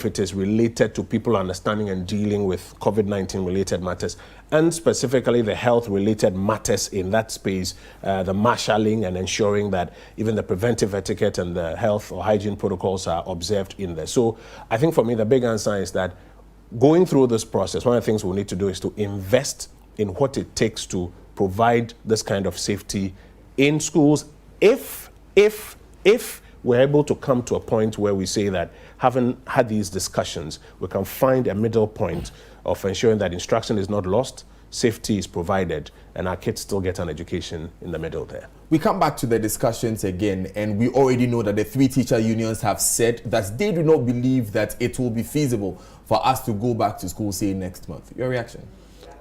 if it is related to people understanding and dealing with COVID-19 related matters, and specifically the health related matters in that space, the marshalling and ensuring that even the preventive etiquette and the health or hygiene protocols are observed in there. So I think for me, the big answer is that going through this process, one of the things we'll need to do is to invest in what it takes to provide this kind of safety in schools if we're able to come to a point where we say that, having had these discussions, we can find a middle point of ensuring that instruction is not lost, safety is provided, and our kids still get an education in the middle there. We come back to the discussions again, and we already know that the 3 teacher unions have said that they do not believe that it will be feasible for us to go back to school, say, next month. Your reaction?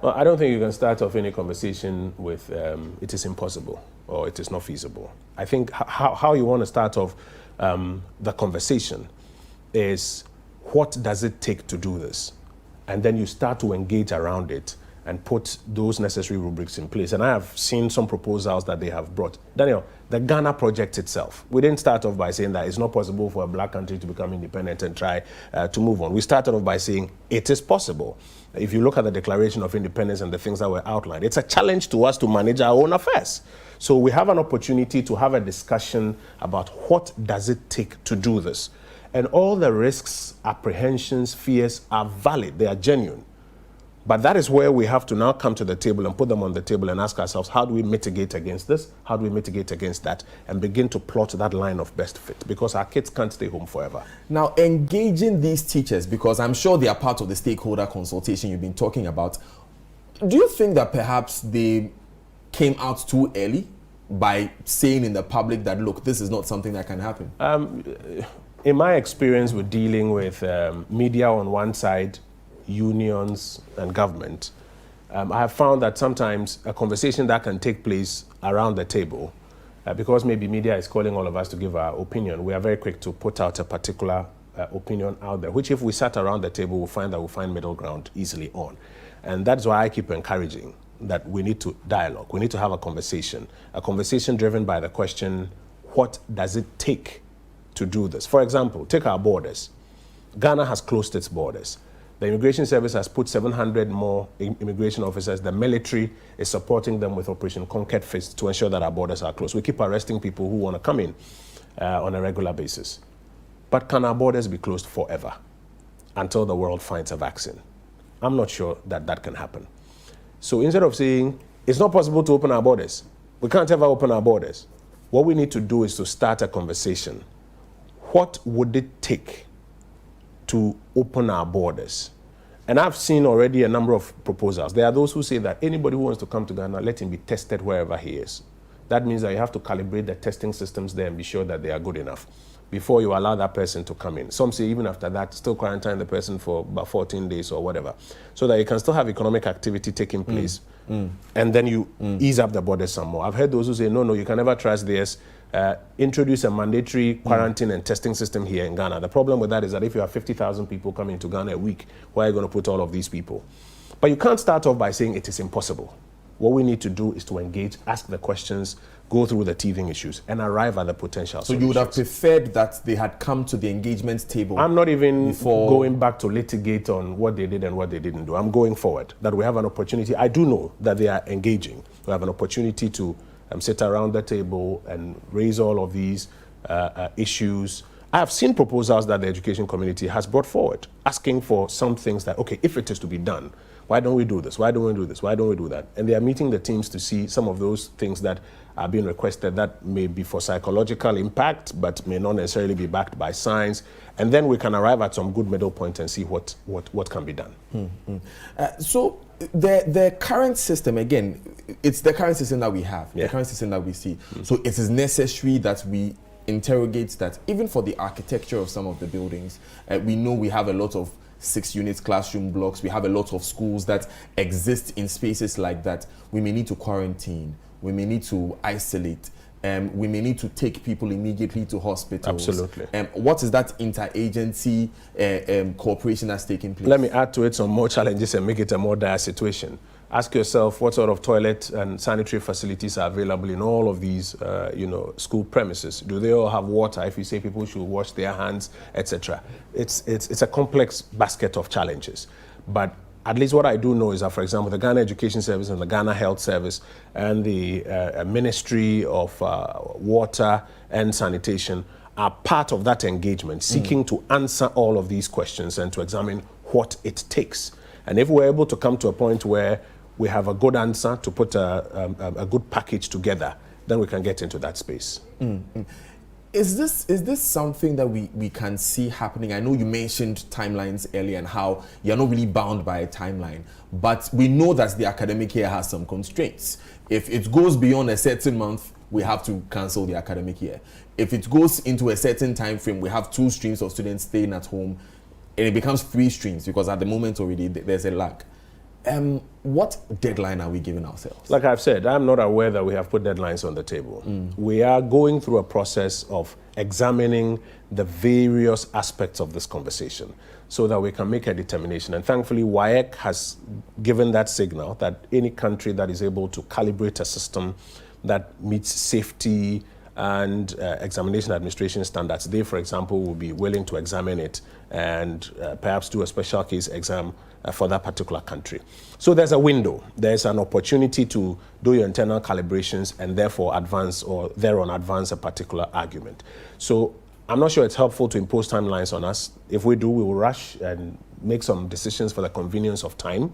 Well, I don't think you can start off any conversation with it is impossible or it is not feasible. I think how you want to start off the conversation is, what does it take to do this? And then you start to engage around it and put those necessary rubrics in place. And I have seen some proposals that they have brought. Daniel, the Ghana project itself, we didn't start off by saying that it's not possible for a black country to become independent and try to move on. We started off by saying it is possible. If you look at the Declaration of Independence and the things that were outlined, it's a challenge to us to manage our own affairs. So we have an opportunity to have a discussion about what does it take to do this. And all the risks, apprehensions, fears are valid, they are genuine. But that is where we have to now come to the table and put them on the table and ask ourselves, how do we mitigate against this? How do we mitigate against that? And begin to plot that line of best fit, because our kids can't stay home forever. Now, engaging these teachers, because I'm sure they are part of the stakeholder consultation you've been talking about, do you think that perhaps they came out too early by saying in the public that, look, this is not something that can happen? In my experience with dealing with media on one side, unions and government, I have found that sometimes a conversation that can take place around the table, because maybe media is calling all of us to give our opinion, we are very quick to put out a particular opinion out there, which if we sat around the table, we'll find middle ground easily on. And that's why I keep encouraging that we need to dialogue, we need to have a conversation driven by the question, what does it take to do this? For example, take our borders. Ghana has closed its borders. The Immigration Service has put 700 more immigration officers. The military is supporting them with Operation Conquered Fist to ensure that our borders are closed. We keep arresting people who want to come in on a regular basis. But can our borders be closed forever until the world finds a vaccine? I'm not sure that that can happen. So instead of saying, it's not possible to open our borders, we can't ever open our borders, what we need to do is to start a conversation. What would it take to open our borders? And I've seen already a number of proposals. There are those who say that anybody who wants to come to Ghana, let him be tested wherever he is. That means that you have to calibrate the testing systems there and be sure that they are good enough before you allow that person to come in. Some say even after that, still quarantine the person for about 14 days or whatever, so that you can still have economic activity taking place. And then you ease up the borders some more. I've heard those who say, no, you can never trust this. Introduce a mandatory quarantine and testing system here in Ghana. The problem with that is that if you have 50,000 people coming to Ghana a week, where are you going to put all of these people? But you can't start off by saying it is impossible. What we need to do is to engage, ask the questions, go through the teething issues, and arrive at the potential solutions. So you would have preferred that they had come to the engagement table? I'm not even going back to litigate on what they did and what they didn't do. I'm going forward, that we have an opportunity. I do know that they are engaging. We have an opportunity to sit around the table and raise all of these issues. I have seen proposals that the education community has brought forward, asking for some things that, okay, if it is to be done, why don't we do this? Why don't we do this? Why don't we do that? And they are meeting the teams to see some of those things that are being requested that may be for psychological impact, but may not necessarily be backed by science. And then we can arrive at some good middle point and see what can be done. So the current system, again, it's the current system that we have, the current system that we see. So it is necessary that we interrogate that. Even for the architecture of some of the buildings, we know we have a lot of 6-unit classroom blocks. We have a lot of schools that exist in spaces like that. We may need to quarantine. We may need to isolate. We may need to take people immediately to hospitals. Absolutely. What is that interagency cooperation that's taking place? Let me add to it some more challenges and make it a more dire situation. ask yourself what sort of toilet and sanitary facilities are available in all of these, school premises. Do they all have water? If you say people should wash their hands, etc. It's a complex basket of challenges. But at least what I do know is that, for example, the Ghana Education Service and the Ghana Health Service and the Ministry of Water and Sanitation are part of that engagement, seeking to answer all of these questions and to examine what it takes. And if we're able to come to a point where we have a good answer to put a good package together, then we can get into that space. Is this something that we can see happening? I know you mentioned timelines earlier and how you're not really bound by a timeline, but we know that the academic year has some constraints. If it goes beyond a certain month, we have to cancel the academic year. If it goes into a certain time frame, we have 2 streams of students staying at home, and it becomes 3 streams because at the moment already there's a lag. What deadline are we giving ourselves? Like I've said, I'm not aware that we have put deadlines on the table. We are going through a process of examining the various aspects of this conversation so that we can make a determination. And thankfully, WAEC has given that signal that any country that is able to calibrate a system that meets safety and examination administration standards, they, for example, will be willing to examine it and perhaps do a special case exam for that particular country. So there's a window. There's an opportunity to do your internal calibrations and therefore advance or thereon advance a particular argument. So I'm not sure it's helpful to impose timelines on us. If we do, we will rush and make some decisions for the convenience of time.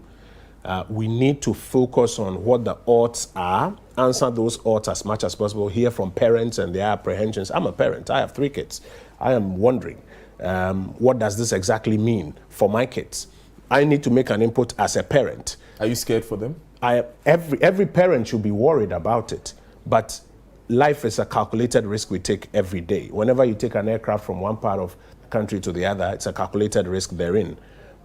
We need to focus on what the odds are, answer those odds as much as possible, hear from parents and their apprehensions. I'm a parent, I have 3 kids. I am wondering, what does this exactly mean for my kids? I need to make an input as a parent. Are you scared for them? Every parent should be worried about it, but life is a calculated risk we take every day. Whenever you take an aircraft from one part of the country to the other, it's a calculated risk therein.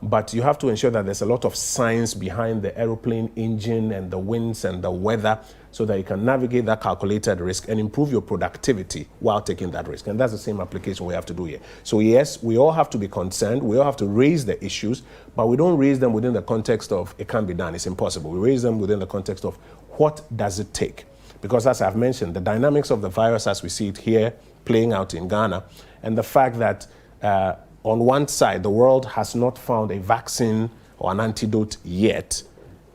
But you have to ensure that there's a lot of science behind the aeroplane engine and the winds and the weather so that you can navigate that calculated risk and improve your productivity while taking that risk. And that's the same application we have to do here. So yes, we all have to be concerned. We all have to raise the issues, but we don't raise them within the context of it can't be done, it's impossible. We raise them within the context of what does it take? Because as I've mentioned, the dynamics of the virus as we see it here playing out in Ghana, and the fact that on one side, the world has not found a vaccine or an antidote yet,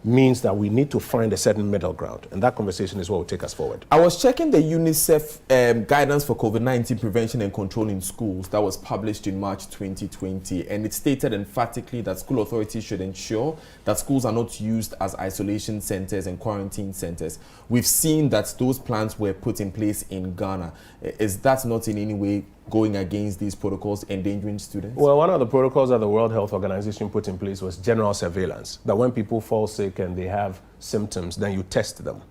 means that we need to find a certain middle ground. And that conversation is what will take us forward. I was checking the UNICEF guidance for COVID-19 prevention and control in schools that was published in March 2020. And it stated emphatically that school authorities should ensure that schools are not used as isolation centers and quarantine centers. We've seen that those plans were put in place in Ghana. Is that not in any way going against these protocols, endangering students? Well, one of the protocols that the World Health Organization put in place was general surveillance, that when people fall sick and they have symptoms, then you test them.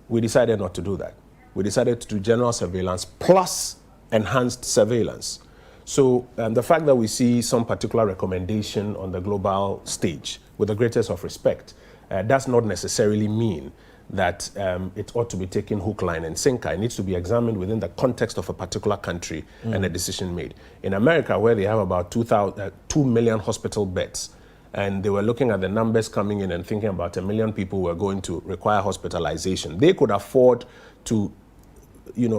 We decided not to do that. We decided to do general surveillance plus enhanced surveillance. So the fact that we see some particular recommendation on the global stage, with the greatest of respect, does not necessarily mean that it ought to be taken hook, line, and sinker. It needs to be examined within the context of a particular country and a decision made. In America, where they have about 2 million hospital beds, and they were looking at the numbers coming in and thinking about 1 million people were going to require hospitalization, they could afford to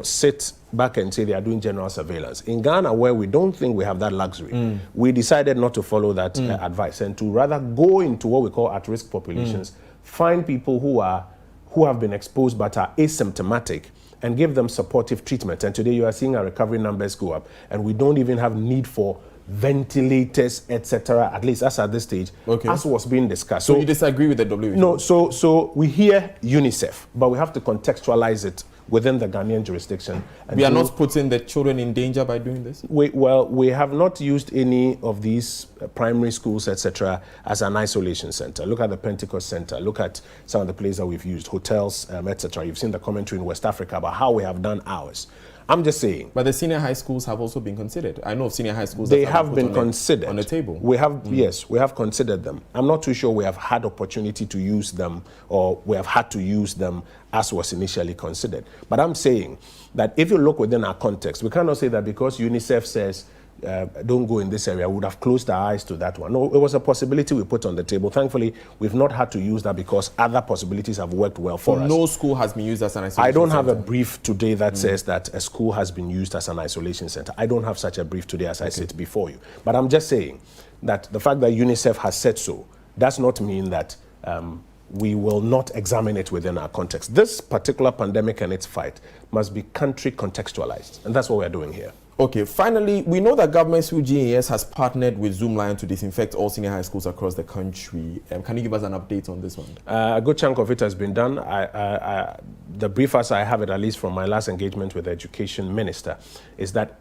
sit back and say they are doing general surveillance. In Ghana, where we don't think we have that luxury, we decided not to follow that advice and to rather go into what we call at-risk populations, find people who have been exposed but are asymptomatic and give them supportive treatment. And today you are seeing our recovery numbers go up, and we don't even have need for ventilators, etc., at least as at this stage, as was being discussed. So you disagree with the WHO? No, so we hear UNICEF, but we have to contextualize it within the Ghanaian jurisdiction. And we are not putting the children in danger by doing this? We have not used any of these primary schools, etc., as an isolation center. Look at the Pentecost Center. Look at some of the places that we've used, hotels, etc. You've seen the commentary in West Africa about how we have done ours. I'm just saying. But the senior high schools have also been considered. I know of senior high schools they have been considered on the table. We have, yes, we have considered them. I'm not too sure we have had opportunity to use them, or we have had to use them as was initially considered. But I'm saying that if you look within our context, we cannot say that because UNICEF says don't go in this area, we would have closed our eyes to that one. No, it was a possibility we put on the table. Thankfully, we've not had to use that because other possibilities have worked well for us. No school has been used as an isolation I don't have center. a brief today that says that a school has been used as an isolation center. I don't have such a brief today as I sit before you. But I'm just saying that the fact that UNICEF has said so does not mean that we will not examine it within our context. This particular pandemic and its fight must be country contextualized, and that's what we're doing here. Okay, finally, we know that government through GES has partnered with Zoomlion to disinfect all senior high schools across the country. Can you give us an update on this one? A good chunk of it has been done. The brief as I have it, at least from my last engagement with the education minister, is that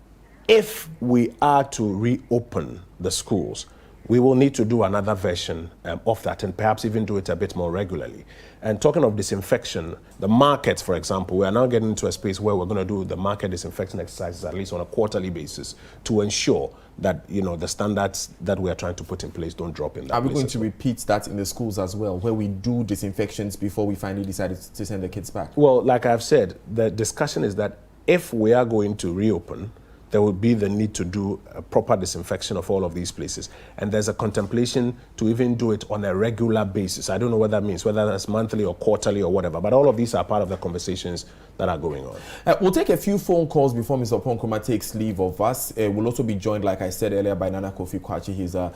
if we are to reopen the schools, we will need to do another version of that and perhaps even do it a bit more regularly. And talking of disinfection, the markets, for example, we are now getting into a space where we're going to do the market disinfection exercises at least on a quarterly basis to ensure that, the standards that we are trying to put in place don't drop in that. Are we going to repeat that in the schools as well, where we do disinfections before we finally decided to send the kids back? Well, like I've said, the discussion is that if we are going to reopen, there will be the need to do a proper disinfection of all of these places. And there's a contemplation to even do it on a regular basis. I don't know what that means, whether that's monthly or quarterly or whatever, but all of these are part of the conversations that are going on. We'll take a few phone calls before Mr. Oppong Nkrumah takes leave of us. We'll also be joined, like I said earlier, by Nana Kofi Kwachi. He's a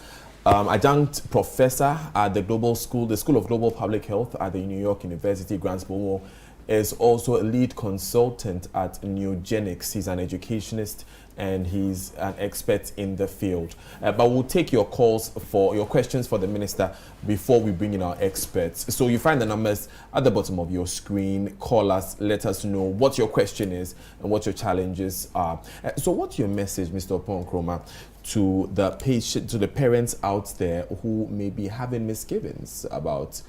adjunct professor at the School of Global Public Health at the New York University. Grants Bomo is also a lead consultant at Neogenics. He's an educationist and he's an expert in the field. But we'll take your questions for the minister before we bring in our experts. So you find the numbers at the bottom of your screen. Call us, let us know what your question is and what your challenges are. So what's your message, Mr. Oppong Nkrumah, to the parents out there who may be having misgivings about,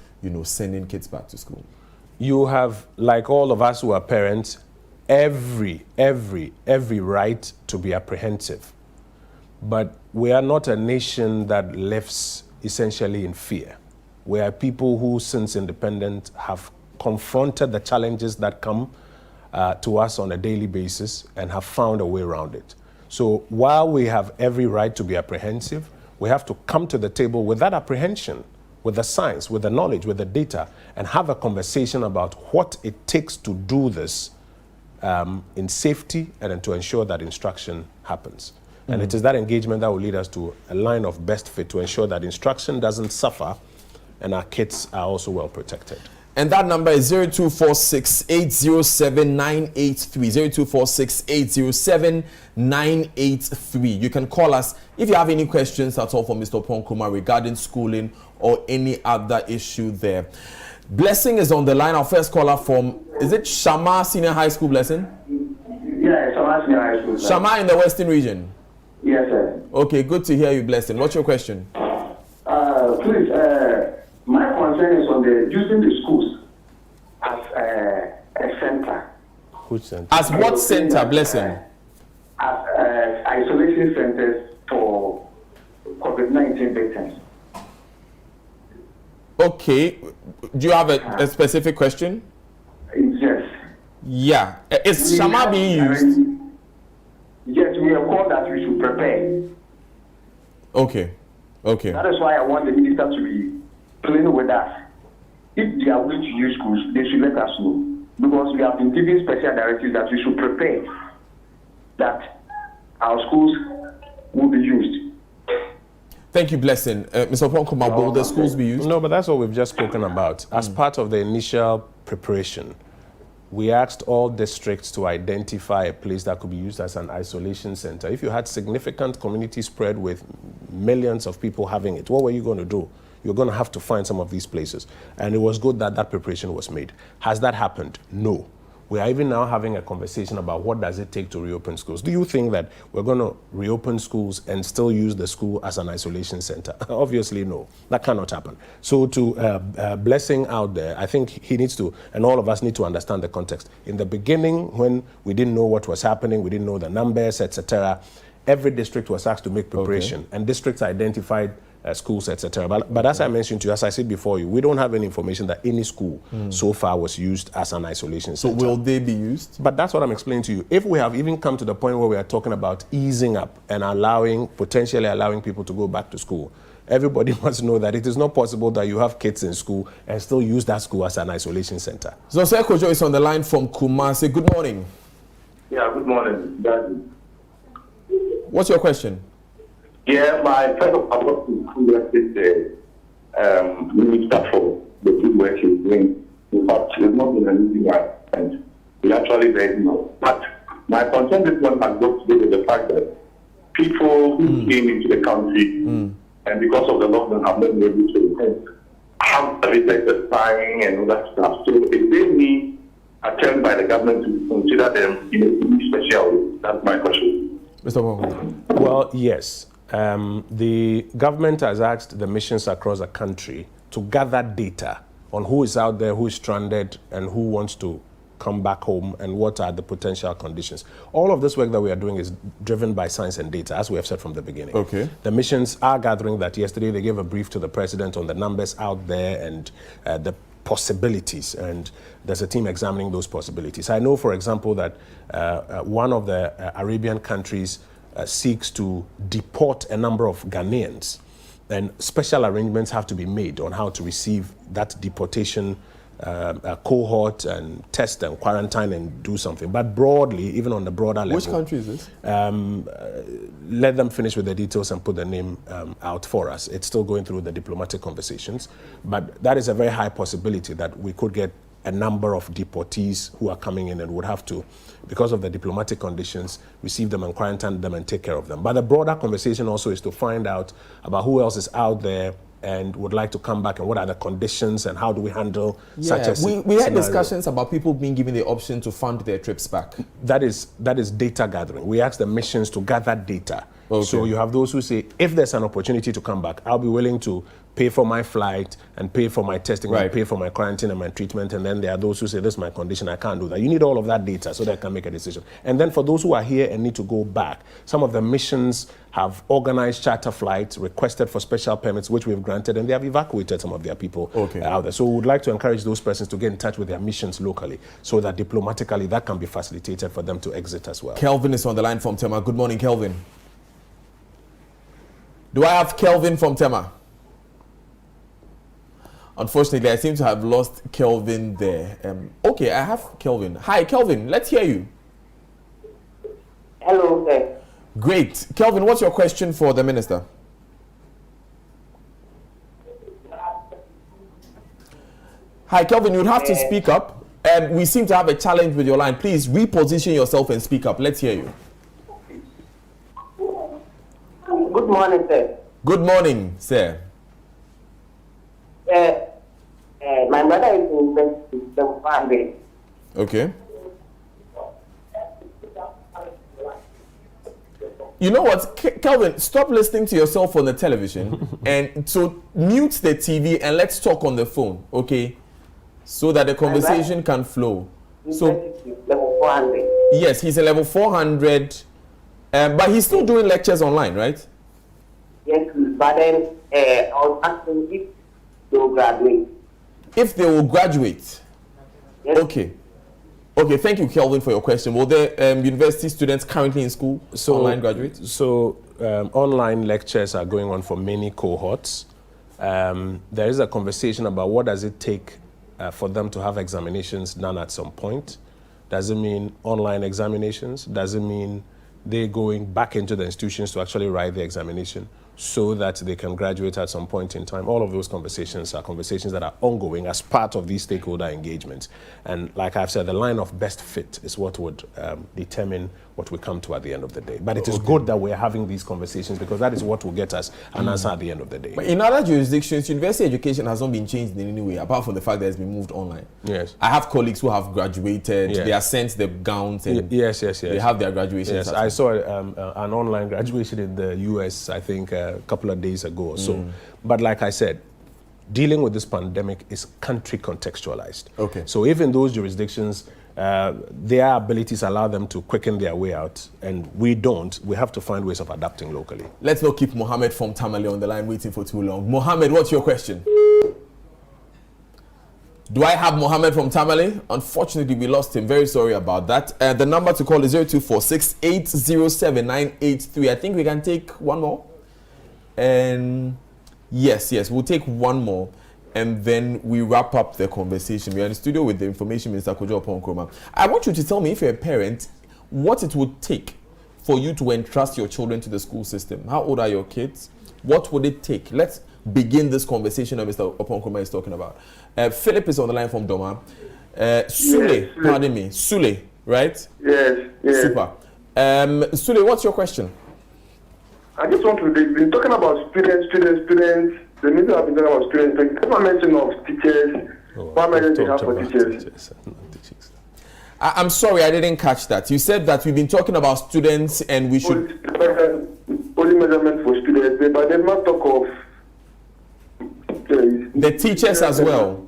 sending kids back to school? You have, like all of us who are parents, every right to be apprehensive. But we are not a nation that lives essentially in fear. We are people who, since independence, have confronted the challenges that come to us on a daily basis and have found a way around it. So while we have every right to be apprehensive, we have to come to the table with that apprehension, with the science, with the knowledge, with the data, and have a conversation about what it takes to do this in safety and to ensure that instruction happens. And it is that engagement that will lead us to a line of best fit to ensure that instruction doesn't suffer and our kids are also well protected. And that number is 0246-807-983. 0246-807-983. You can call us if you have any questions at all for Mr. Oppong Nkrumah regarding schooling or any other issue there. Blessing is on the line. Our first caller from, is it Shama Senior High School, Blessing? Yeah, Shama Senior High School. Sir. Shama in the Western region? Yes, sir. Okay, good to hear you, Blessing. What's your question? Please, my concern is on using the schools as a center. Which center? As what center, Blessing? As isolation centers for COVID-19 victims. Okay. Do you have a specific question? Yes. Yeah. Is Shama being used? Yes, we are called that we should prepare. Okay. Okay. That is why I want the minister to be playing with us. If they are willing to use schools, they should let us know. Because we have been giving special directives that we should prepare that our schools will be used. Thank you, Blessing. Mr. Oppong Nkrumah, will the schools be used? No, but that's what we've just spoken about. As part of the initial preparation, we asked all districts to identify a place that could be used as an isolation center. If you had significant community spread with millions of people having it, what were you going to do? You're going to have to find some of these places. And it was good that that preparation was made. Has that happened? No. We are even now having a conversation about what does it take to reopen schools. Do you think that we're going to reopen schools and still use the school as an isolation center? Obviously, no. That cannot happen. So to Blessing out there, I think he needs to, and all of us need to understand the context. In the beginning, when we didn't know what was happening, we didn't know the numbers, etc., every district was asked to make preparation, and districts identified schools, etc. But as I mentioned to you, as I said before you, we don't have any information that any school so far was used as an isolation So center. will they be used? But that's what I'm explaining to you. If we have even come to the point where we are talking about easing up and potentially allowing people to go back to school, everybody must know that it is not possible that you have kids in school and still use that school as an isolation center. So Sir Kojo is on the line from Kumasi. Good morning. Yeah, good morning, Daddy. What's your question? Yeah, my friend of about to congratulate the minister for the good work she's doing. In fact, she's not been an easy one, and we actually very well. But my concern this one has got to do with the fact that people who came into the country and because of the lockdown have not been able to return, have the signing and all that stuff. So if they need attempt by the government to consider them in a special way, that's my question. Mr. Bongo. Well, yes. The government has asked the missions across the country to gather data on who is out there, who is stranded, and who wants to come back home, and what are the potential conditions. All of this work that we are doing is driven by science and data, as we have said from the beginning. Okay. The missions are gathering that. Yesterday they gave a brief to the president on the numbers out there and the possibilities, and there's a team examining those possibilities. I know, for example, that one of the Arabian countries seeks to deport a number of Ghanaians, and special arrangements have to be made on how to receive that deportation cohort and test and quarantine and do something. But broadly, even on the broader level. Which country is this? Let them finish with the details and put the name out for us. It's still going through the diplomatic conversations, but that is a very high possibility that we could get a number of deportees who are coming in and would have to, because of the diplomatic conditions, receive them and quarantine them and take care of them. But the broader conversation also is to find out about who else is out there and would like to come back, and what are the conditions and how do we handle such a we had scenario. discussions about people being given the option to fund their trips back. That is data gathering. We ask the missions to gather data. Okay. So you have those who say, if there's an opportunity to come back, I'll be willing to pay for my flight and pay for my testing Right. and pay for my quarantine and my treatment. And then there are those who say, this is my condition, I can't do that. You need all of that data so that I can make a decision. And then for those who are here and need to go back, some of the missions have organized charter flights, requested for special permits, which we've granted, and they have evacuated some of their people out there. So we would like to encourage those persons to get in touch with their missions locally so that diplomatically that can be facilitated for them to exit as well. Kelvin is on the line from Tema. Good morning, Kelvin. Do I have Kelvin from Tema? Unfortunately, I seem to have lost Kelvin there. Okay, I have Kelvin. Hi, Kelvin. Let's hear you. Hello, sir. Great. Kelvin, what's your question for the minister? Hi, Kelvin. You'd have to speak up. We seem to have a challenge with your line. Please reposition yourself and speak up. Let's hear you. Good morning, sir. Good morning, sir. My mother is in the family. Okay. You know what, Kelvin, stop listening to yourself on the television and so mute the TV and let's talk on the phone, okay? So that the conversation can flow. So, Level 400. yes, he's a level 400, but he's still doing lectures online, right? Yes, but then I was asking if they will graduate. If they will graduate. Yes. Okay. Okay, thank you, Kelvin, for your question. Will the university students currently in school online graduate? So online lectures are going on for many cohorts. There is a conversation about what does it take for them to have examinations done at some point. Does it mean online examinations? Does it mean they going back into the institutions to actually write the examination so that they can graduate at some point in time? All of those conversations are conversations that are ongoing as part of these stakeholder engagements. And like I've said, the line of best fit is what would determine what we come to at the end of the day. But it is good that we're having these conversations because that is what will get us an answer at the end of the day. But in other jurisdictions, university education has not been changed in any way, apart from the fact that it's been moved online. Yes. I have colleagues who have graduated, Yes. they are sent the gowns and Yes. they have their graduation. Yes, I saw an online graduation in the US, I think, a couple of days ago or so. But like I said, dealing with this pandemic is country contextualized. Okay. So if in those jurisdictions their abilities allow them to quicken their way out, and we don't. We have to find ways of adapting locally. Let's not keep Mohammed from Tamale on the line waiting for too long. Mohammed, what's your question? Do I have Mohammed from Tamale? Unfortunately, we lost him. Very sorry about that. The number to call is 0246807983. I think we can take one more. And yes, we'll take one more. And then we wrap up the conversation. We are in the studio with the Information Minister, Kojo Oppong-Nkrumah. I want you to tell me, if you're a parent, what it would take for you to entrust your children to the school system. How old are your kids? What would it take? Let's begin this conversation that Mr. Oppong-Nkrumah is talking about. Philip is on the line from Doma. Sule, pardon me. Sule, right? Yes. Super. Sule, what's your question? I just want to, they've been talking about students. The minister have been talking about students. There's no mention of teachers. What message they have for teachers? I'm sorry, I didn't catch that. You said that we've been talking about students and we should... Only measurement for students, but there's not talk of teachers. The teachers as well.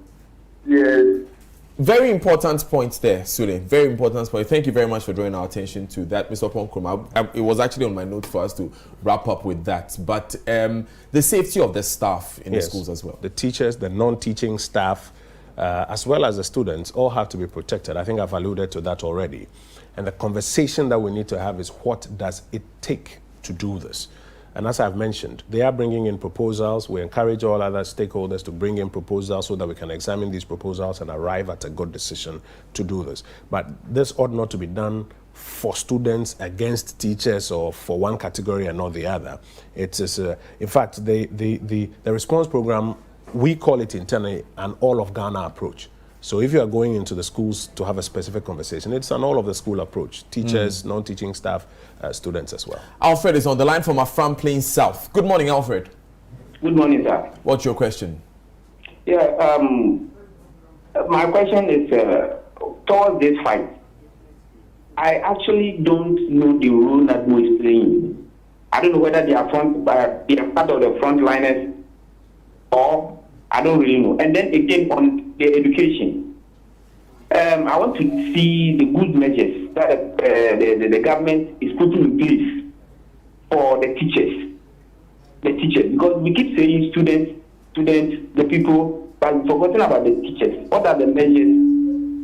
Yes. Very important point there, Sule. Very important point. Thank you very much for drawing our attention to that, Mr. Oppong-Nkrumah. It was actually on my note for us to wrap up with that. But the safety of the staff in the schools as well. The teachers, the non-teaching staff, as well as the students, all have to be protected. I think I've alluded to that already. And the conversation that we need to have is, what does it take to do this? And as I've mentioned, they are bringing in proposals. We encourage all other stakeholders to bring in proposals so that we can examine these proposals and arrive at a good decision to do this. But this ought not to be done for students against teachers or for one category and not the other. It is, in fact, the response program, we call it internally an all of Ghana approach. So if you are going into the schools to have a specific conversation, it's an all of the school approach. Teachers, non-teaching staff, students as well. Alfred is on the line from Afram Plains South. Good morning, Alfred. Good morning, sir. What's your question? Yeah, my question is towards this fight. I actually don't know the role NADMO is playing. I don't know whether they are part of the frontliners, or I don't really know. And then again on the education, I want to see the good measures that the government is putting in place for the teachers. Because we keep saying students, the people, but we've forgotten about the teachers. What are the measures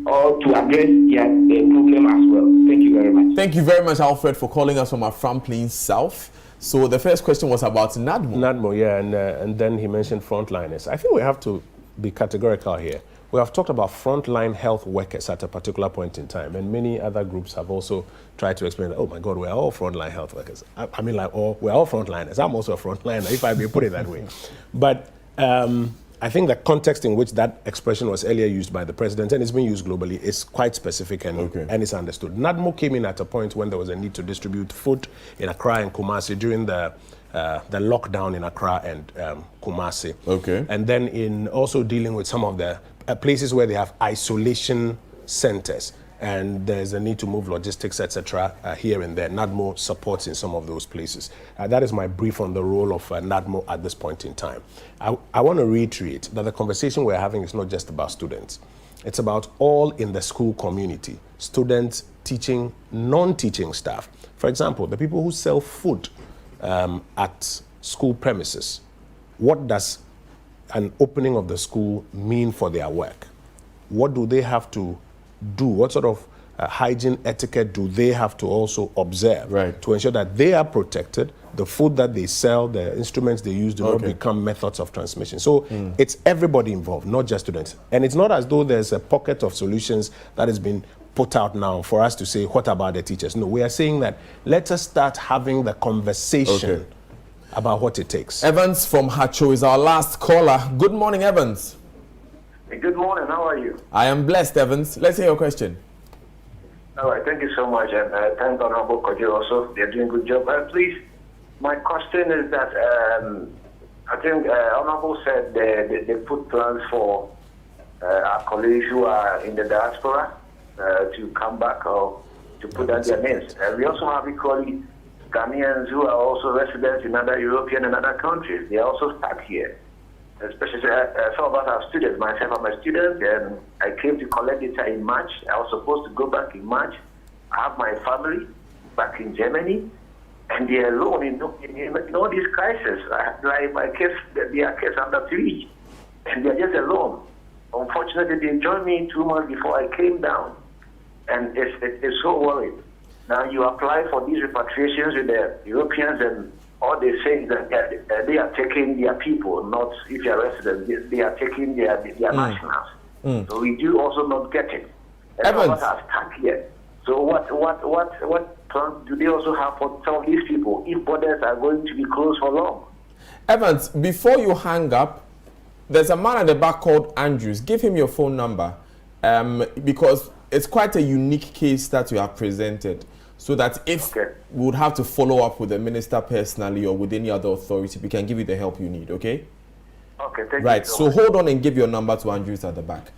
to address their problem as well? Thank you very much. Thank you very much, Alfred, for calling us from Afram Plains South. So the first question was about NADMO. NADMO, yeah, and then he mentioned frontliners. I think we have to be categorical here. We have talked about frontline health workers at a particular point in time, and many other groups have also tried to explain that, oh my God, we're all frontline health workers. I mean, like, we're all frontliners. I'm also a frontliner, if I may put it that way. But I think the context in which that expression was earlier used by the president, and it's been used globally, is quite specific and it's understood. NADMO came in at a point when there was a need to distribute food in Accra and Kumasi during the lockdown in Accra and Kumasi. And then in also dealing with some of the places where they have isolation centers, and there's a need to move logistics, etc., here and there. NADMO supports in some of those places. That is my brief on the role of NADMO at this point in time. I want to reiterate that the conversation we're having is not just about students. It's about all in the school community, students, teaching, non-teaching staff. For example, the people who sell food at school premises. What does an opening of the school mean for their work? What do they have to do? What sort of hygiene etiquette do they have to also observe to ensure that they are protected, the food that they sell, the instruments they use do not become methods of transmission? So it's everybody involved, not just students. And it's not as though there's a pocket of solutions that has been put out now for us to say, what about the teachers? No, we are saying that let us start having the conversation about what it takes. Evans from Hacho is our last caller. Good morning, Evans. Good morning, how are you? I am blessed, Evans. Let's hear your question. All right, thank you so much, and thank Honorable Kojo also. They're doing a good job. Please, my question is that I think Honorable said they put plans for our colleagues who are in the diaspora to come back or to put down their names. We also have equally Ghanaians who are also residents in other European and other countries. They are also stuck here. especially some of us are students. Myself, I'm a student, and I came to collect data in March. I was supposed to go back in March. I have my family back in Germany, and they are alone in all these crises. Like my kids, they are kids under 3, and they are just alone. Unfortunately, they joined me 2 months before I came down, and it's so worried. Now you apply for these repatriations with the Europeans, and all they say is that they are taking their people, not if you're residents, they are taking their nationals. So we do also not get it. And some of us are stuck here. So what plans do they also have for some of these people if borders are going to be closed for long? Evans, before you hang up, there's a man at the back called Andrews. Give him your phone number because it's quite a unique case that you have presented. So that if we would have to follow up with the minister personally or with any other authority, we can give you the help you need, okay? Okay, thank you. Right, so hold on and give your number to Andrews at the back.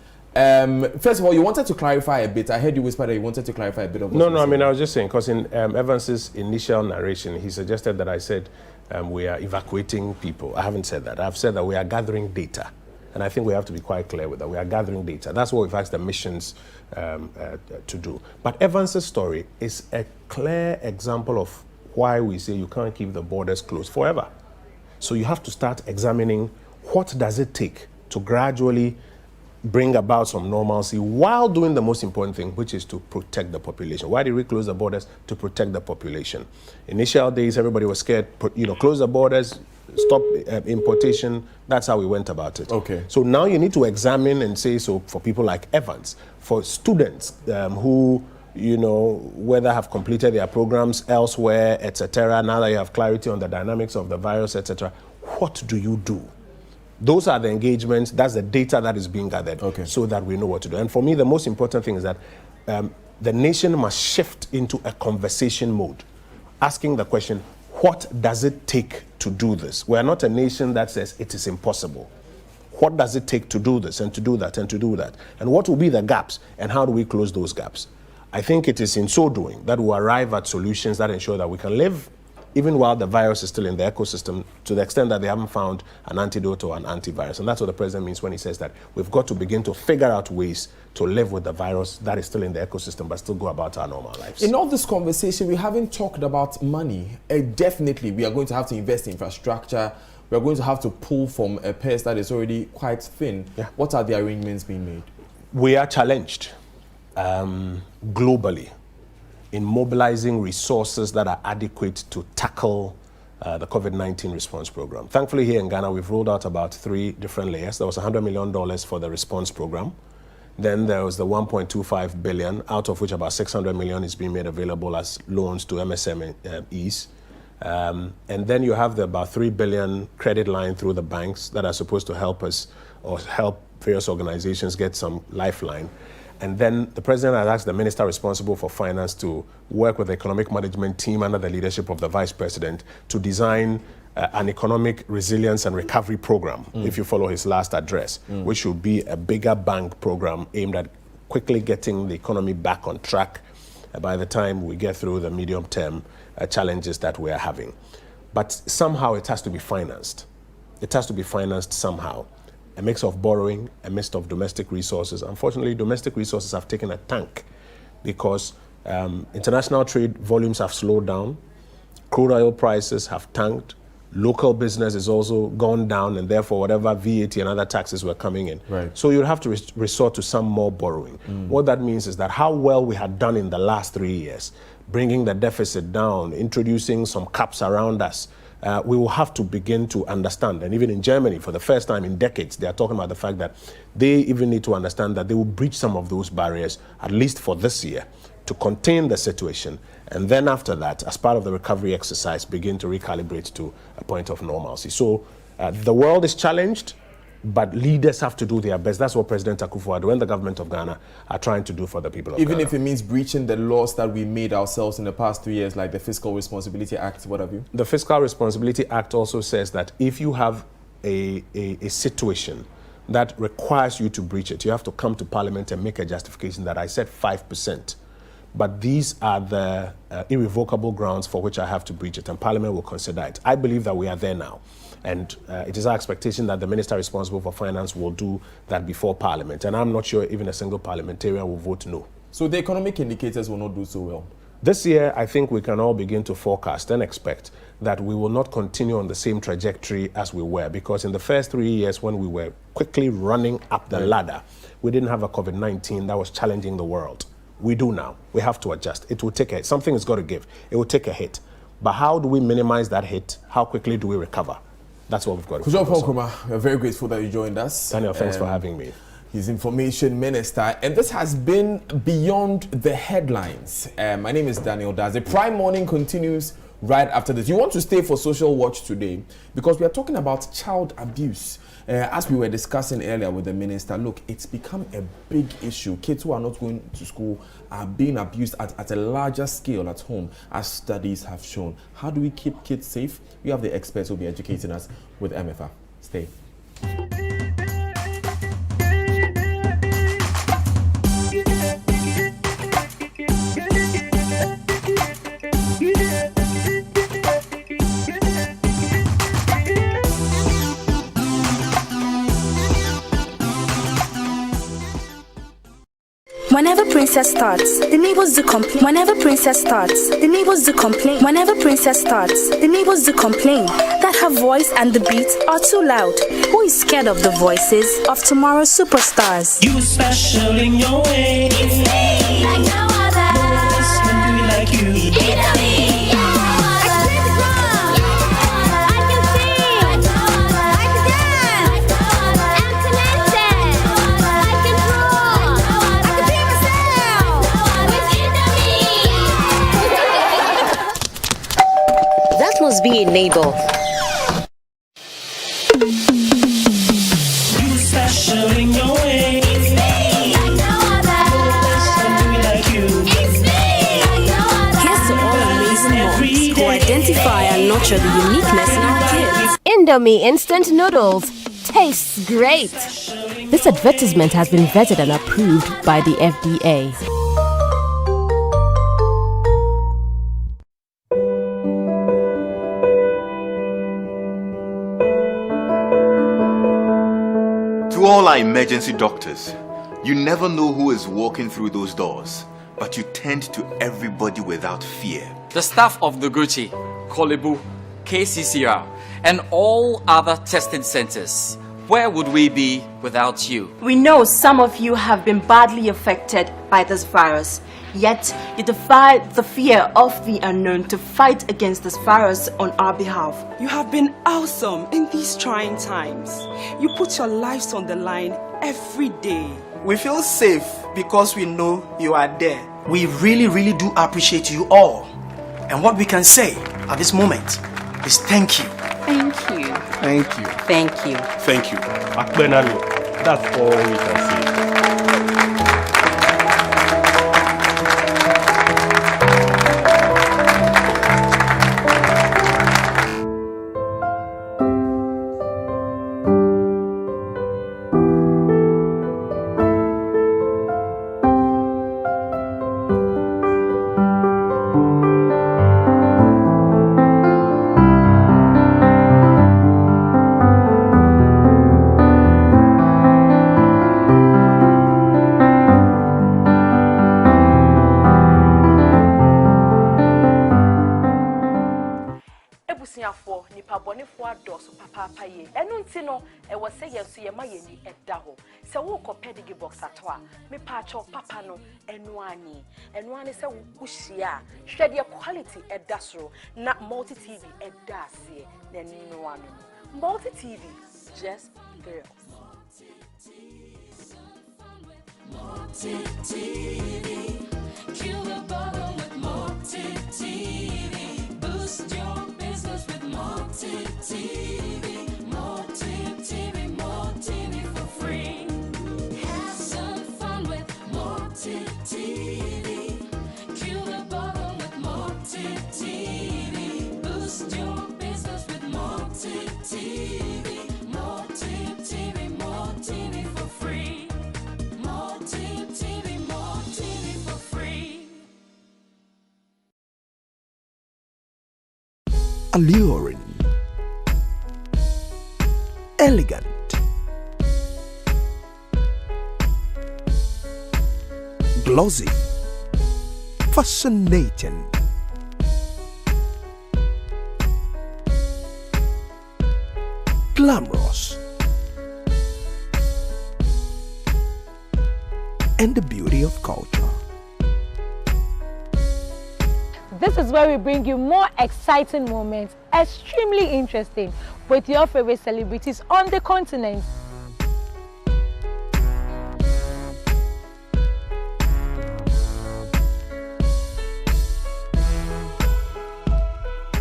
First of all, you wanted to clarify a bit. I heard you whisper that you wanted to clarify a bit of No, I mean, I was just saying, because in Evans's initial narration, he suggested that I said we are evacuating people. I haven't said that. I've said that we are gathering data. And I think we have to be quite clear with that. We are gathering data. That's what we've asked the missions to do. But Evans's story is a clear example of why we say you can't keep the borders closed forever. So you have to start examining what does it take to gradually bring about some normalcy while doing the most important thing, which is to protect the population. Why did we close the borders? To protect the population. Initial days, everybody was scared, close the borders, stop importation. That's how we went about it. Okay. So now you need to examine and say, so for people like Evans, for students who, whether have completed their programs elsewhere, etc., now that you have clarity on the dynamics of the virus, etc., what do you do? Those are the engagements, that's the data that is being gathered so that we know what to do. And for me, the most important thing is that the nation must shift into a conversation mode, asking the question, what does it take to do this? We are not a nation that says it is impossible. What does it take to do this and to do that and to do that? And what will be the gaps and how do we close those gaps? I think it is in so doing that we'll arrive at solutions that ensure that we can live even while the virus is still in the ecosystem, to the extent that they haven't found an antidote or an antivirus. And that's what the president means when he says that we've got to begin to figure out ways to live with the virus that is still in the ecosystem, but still go about our normal lives. In all this conversation, we haven't talked about money. Definitely, we are going to have to invest in infrastructure. We are going to have to pull from a purse that is already quite thin. Yeah. What are the arrangements being made? We are challenged globally in mobilizing resources that are adequate to tackle the COVID-19 response program. Thankfully, here in Ghana, we've rolled out about 3 different layers. There was $100 million for the response program. Then there was the 1.25 billion, out of which about 600 million is being made available as loans to MSMEs. And then you have the about 3 billion credit line through the banks that are supposed to help us or help various organizations get some lifeline. And then the president has asked the minister responsible for finance to work with the economic management team under the leadership of the vice president to design an economic resilience and recovery program, if you follow his last address, which will be a bigger bank program aimed at quickly getting the economy back on track by the time we get through the medium-term challenges that we are having. But somehow it has to be financed. It has to be financed somehow. A mix of borrowing, a mix of domestic resources. Unfortunately, domestic resources have taken a tank because international trade volumes have slowed down, crude oil prices have tanked, local business has also gone down, and therefore whatever VAT and other taxes were coming in. Right. So you'll have to resort to some more borrowing. What that means is that how well we had done in the last 3 years, bringing the deficit down, introducing some caps around us, we will have to begin to understand. And even in Germany, for the first time in decades, they are talking about the fact that they even need to understand that they will breach some of those barriers, at least for this year, to contain the situation. And then after that, as part of the recovery exercise, begin to recalibrate to a point of normalcy. So the world is challenged, but leaders have to do their best. That's what President Akufo-Addo and the government of Ghana are trying to do for the people of Ghana. Even if it means breaching the laws that we made ourselves in the past 3 years, like the Fiscal Responsibility Act, what have you? The Fiscal Responsibility Act also says that if you have a situation that requires you to breach it, you have to come to Parliament and make a justification that I said 5%. But these are the irrevocable grounds for which I have to breach it, and Parliament will consider it. I believe that we are there now. And it is our expectation that the minister responsible for finance will do that before Parliament. And I'm not sure even a single parliamentarian will vote no. So the economic indicators will not do so well? This year, I think we can all begin to forecast and expect that we will not continue on the same trajectory as we were, because in the first 3 years when we were quickly running up the ladder, we didn't have a COVID-19 that was challenging the world. We do now. We have to adjust. It will take a, something has got to give. It will take a hit. But how do we minimize that hit? How quickly do we recover? That's what we've got to do. Paul Nkrumah, we're very grateful that you joined us. Daniel, thanks for having me. He's Information Minister, and this has been Beyond the Headlines. My name is Daniel Daz. The Prime Morning continues right after this. You want to stay for Social Watch today because we are talking about child abuse. As we were discussing earlier with the minister, look, it's become a big issue. Kids who are not going to school are being abused at a larger scale at home, as studies have shown. How do we keep kids safe? We have the experts who will be educating us with MFA. Stay. Whenever Princess starts, the neighbors do complain. Whenever Princess starts, the neighbors do complain. Whenever Princess starts, the neighbors do complain that her voice and the beats are too loud. Who is scared of the voices of tomorrow's superstars? You special in your way. It's me, like no other. No one else can do it like you. It's me. Must be a neighbor. You special in your way. It's me, like no other. No one else can do it like you. It's me, like no other. Here's to all amazing moms who identify and nurture the uniqueness in our kids. Indomie instant noodles tastes great. This advertisement has been vetted and approved by the FDA. To all our emergency doctors, you never know who is walking through those doors, but you tend to everybody without fear. The staff of Noguchi, Kolebu, KCCR, and all other testing centers. Where would we be without you? We know some of you have been badly affected by this virus, yet you defy the fear of the unknown to fight against this virus on our behalf. You have been awesome in these trying times. You put your lives on the line every day. We feel safe because we know you are there. We really do appreciate you all. And what we can say at this moment is thank you. Thank you. Thank you. Thank you. Thank you. Akbenani, that's all we can say. Papa no enwani se wuhia hwede quality edasro na multi TV edase na enwani multi TV just girls multi TV kill the bottom with multi TV boost your business with multi TV multi TV for free. TV, kill the bottom with multi TV. Boost your business with multi TV, multi TV for free. Multi TV for free. Alluring, elegant, glossy, fascinating, glamorous, and the beauty of culture. This is where we bring you more exciting moments, extremely interesting, with your favorite celebrities on the continent.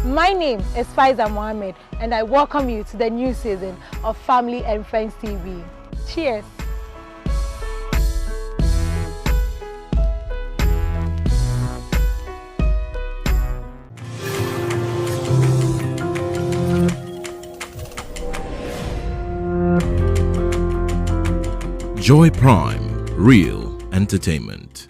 My name is Faiza Mohammed, and I welcome you to the new season of Family and Friends TV. Cheers! Joy Prime, real entertainment.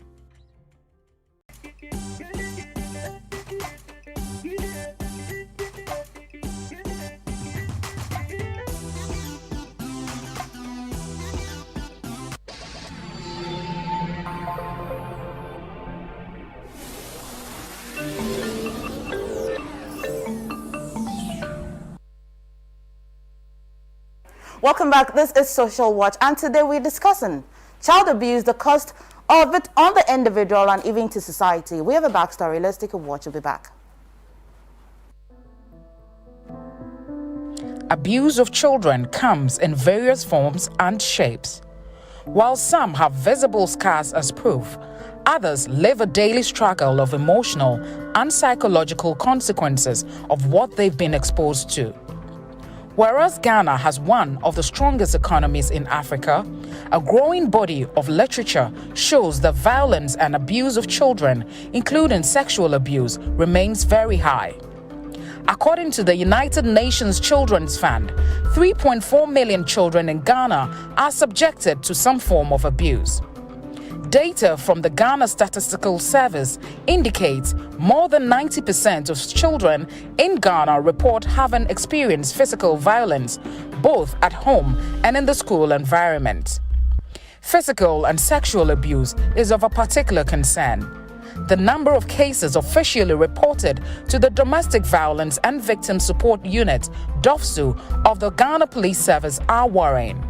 Welcome back. This is Social Watch, and today we're discussing child abuse, the cost of it on the individual and even to society. We have a backstory. Let's take a watch. We'll be back. Abuse of children comes in various forms and shapes. While some have visible scars as proof, others live a daily struggle of emotional and psychological consequences of what they've been exposed to. Whereas Ghana has one of the strongest economies in Africa, a growing body of literature shows that violence and abuse of children, including sexual abuse, remains very high. According to the United Nations Children's Fund, 3.4 million children in Ghana are subjected to some form of abuse. Data from the Ghana Statistical Service indicates more than 90% of children in Ghana report having experienced physical violence, both at home and in the school environment. Physical and sexual abuse is of a particular concern. The number of cases officially reported to the Domestic Violence and Victim Support Unit, DOVSU, of the Ghana Police Service are worrying.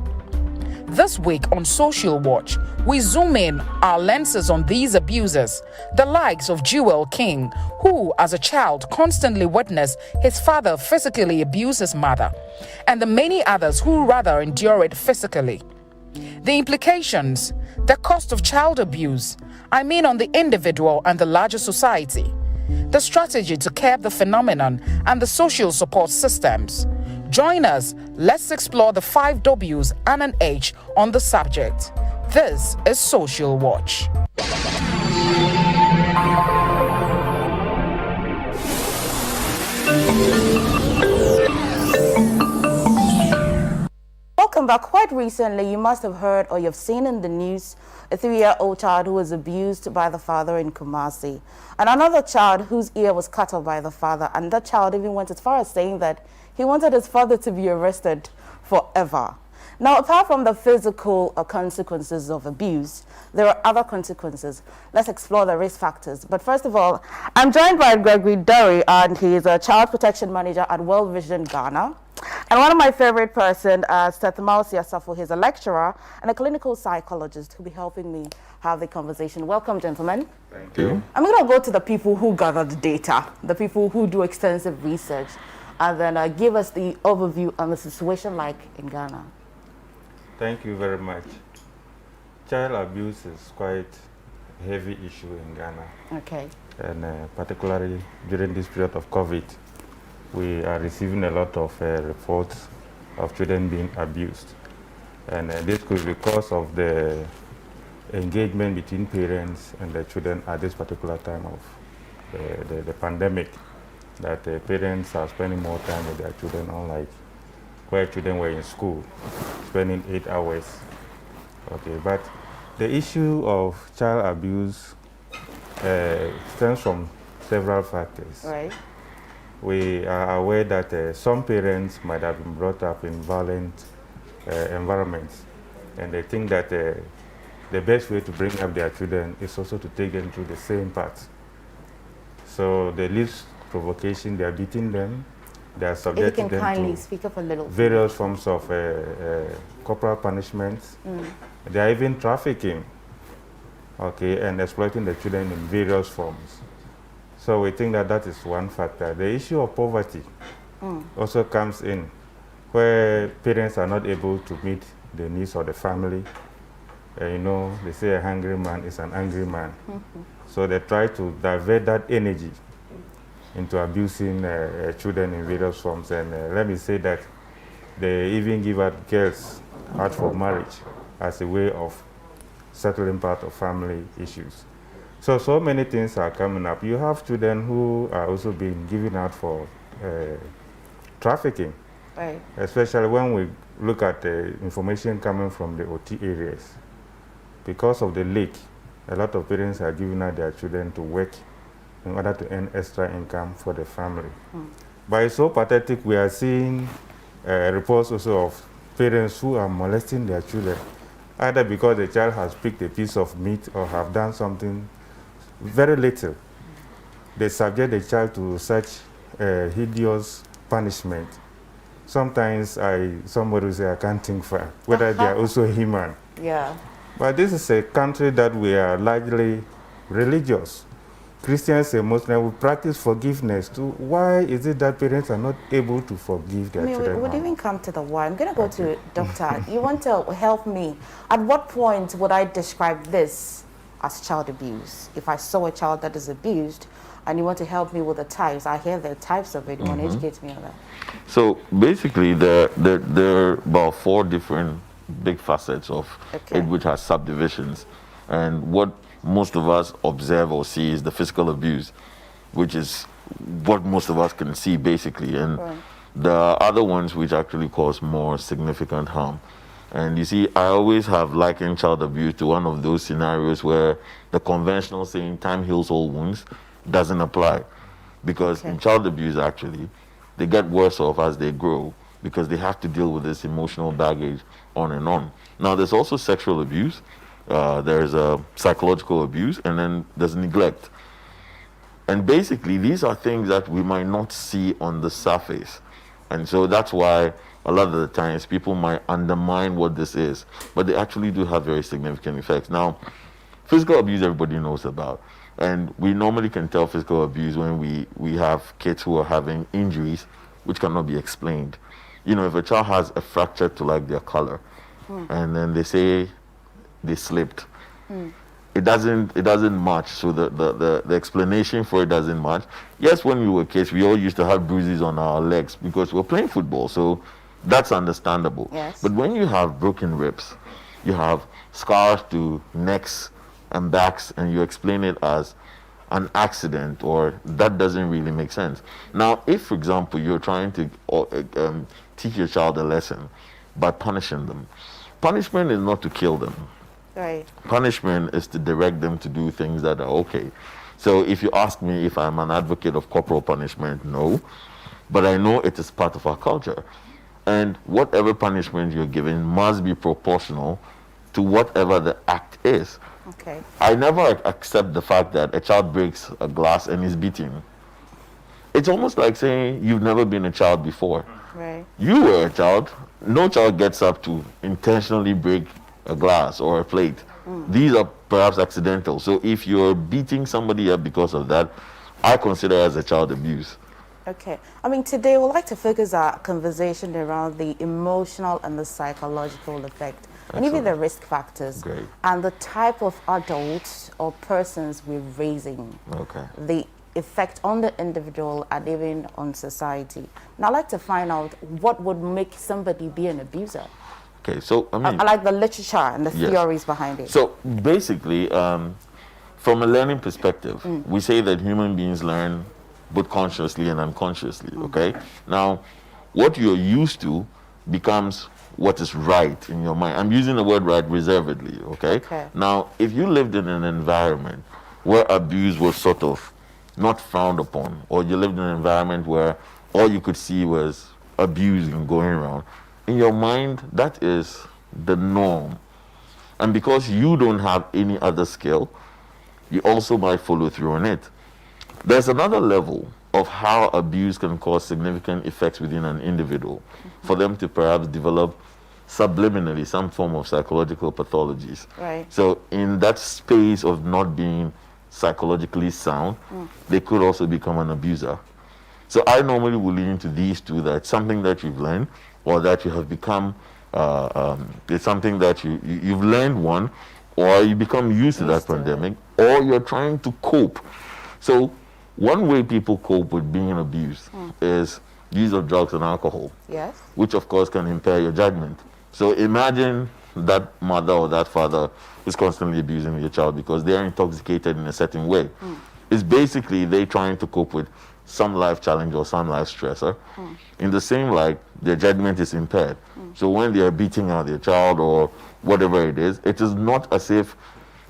This week on Social Watch, we zoom in our lenses on these abusers, the likes of Jewel King, who as a child constantly witnessed his father physically abuse his mother, and the many others who rather endure it physically. The implications, the cost of child abuse, on the individual and the larger society, the strategy to curb the phenomenon, and the social support systems. Join us, let's explore the 5 W's and an H on the subject. This is Social Watch. Welcome back. Quite recently, you must have heard or you've seen in the news a 3-year-old child who was abused by the father in Kumasi, and another child whose ear was cut off by the father, and that child even went as far as saying that he wanted his father to be arrested forever. Now, apart from the physical consequences of abuse, there are other consequences. Let's explore the risk factors. But first of all, I'm joined by Gregory Derry, and he is a child protection manager at World Vision Ghana. And one of my favorite person, Seth Mausi Asafo, he's a lecturer and a clinical psychologist who'll be helping me have the conversation. Welcome, gentlemen. Thank you. I'm going to go to the people who gather the data, the people who do extensive research, and then give us the overview on the situation like in Ghana. Thank you very much. Child abuse is quite a heavy issue in Ghana. Okay. And particularly during this period of COVID, we are receiving a lot of reports of children being abused. And this could be because of the engagement between parents and the children at this particular time of the pandemic, that parents are spending more time with their children, unlike where children were in school, spending 8 hours. Okay, but the issue of child abuse stems from several factors. Right. we are aware that some parents might have been brought up in violent environments, and they think that the best way to bring up their children is also to take them through the same path. So the least provocation, they are beating them, they are subjecting them kindly to speak up a little. various forms of corporal punishments. They are even trafficking, okay, and exploiting the children in various forms. So we think that that is one factor. The issue of poverty also comes in, where parents are not able to meet the needs of the family. You know, they say a hungry man is an angry man. So they try to divert that energy into abusing children in various forms. And let me say that they even give out girls out for marriage as a way of settling part of family issues. So many things are coming up. You have children who are also being given out for trafficking. Right. Especially when we look at the information coming from the OT areas. Because of the leak, a lot of parents are giving out their children to work in order to earn extra income for the family. But it's so pathetic. We are seeing reports also of parents who are molesting their children, either because the child has picked a piece of meat or have done something very little. They subject the child to such hideous punishment. Sometimes somebody will say, I can't think for whether they are also human. Yeah. But this is a country that we are largely religious. Christians and Muslims, we practice forgiveness too. Why is it that parents are not able to forgive their children? We would even come to the why. I'm going to go to Doctor. You want to help me. At what point would I describe this as child abuse? If I saw a child that is abused, and you want to help me with the types, I hear the types of it. You want to educate me on that? So basically, there are about 4 different big facets of it, which has subdivisions. And what most of us observe or see is the physical abuse, which is what most of us can see basically. And the other ones which actually cause more significant harm. And you see, I always have likened child abuse to one of those scenarios where the conventional saying time heals all wounds doesn't apply. Because in child abuse, actually, they get worse off as they grow because they have to deal with this emotional baggage on and on. Now, there's also sexual abuse, there's psychological abuse, and then there's neglect. And basically, these are things that we might not see on the surface. And so that's why a lot of the times people might undermine what this is, but they actually do have very significant effects. Now, physical abuse everybody knows about. And we normally can tell physical abuse when we have kids who are having injuries which cannot be explained. You know, if a child has a fracture to like their color, and then they say they slipped, it doesn't match. So the explanation for it doesn't match. Yes, when we were kids, we all used to have bruises on our legs because we're playing football. So that's understandable. Yes. But when you have broken ribs, you have scars to necks and backs, and you explain it as an accident, or that doesn't really make sense. Now, if, for example, you're trying to teach your child a lesson by punishing them, punishment is not to kill them. Right. Punishment is to direct them to do things that are okay. So if you ask me if I'm an advocate of corporal punishment, no. But I know it is part of our culture. And whatever punishment you're given must be proportional to whatever the act is. Okay. I never accept the fact that a child breaks a glass and is beaten. It's almost like saying you've never been a child before. Right. You were a child. No child gets up to intentionally break a glass or a plate. These are perhaps accidental. So if you're beating somebody up because of that, I consider it as a child abuse. Okay. I mean, today we'd like to focus our conversation around the emotional and the psychological effect, and even the risk factors, Great. and the type of adults or persons we're raising, Okay. the effect on the individual and even on society. Now, I'd like to find out what would make somebody be an abuser. Okay, so I mean, I like the literature and the Yes. theories behind it. So basically, from a learning perspective, we say that human beings learn both consciously and unconsciously, okay? Now, what you're used to becomes what is right in your mind. I'm using the word right reservedly, okay? Now, if you lived in an environment where abuse was sort of not frowned upon, or you lived in an environment where all you could see was abusing going around, in your mind, that is the norm. And because you don't have any other skill, you also might follow through on it. There's another level of how abuse can cause significant effects within an individual, for them to perhaps develop subliminally some form of psychological pathologies. Right. So in that space of not being psychologically sound, they could also become an abuser. So I normally will lean into these two, that something that you've learned or that you have become, it's something that you've learned one, or you become used to that pandemic, or you're trying to cope. So one way people cope with being abused is use of drugs and alcohol, Yes. which of course can impair your judgment. So imagine that mother or that father who's constantly abusing your child because they are intoxicated in a certain way. It's basically they trying to cope with some life challenge or some life stressor. In the same light, their judgment is impaired. So when they are beating out their child or whatever it is not as if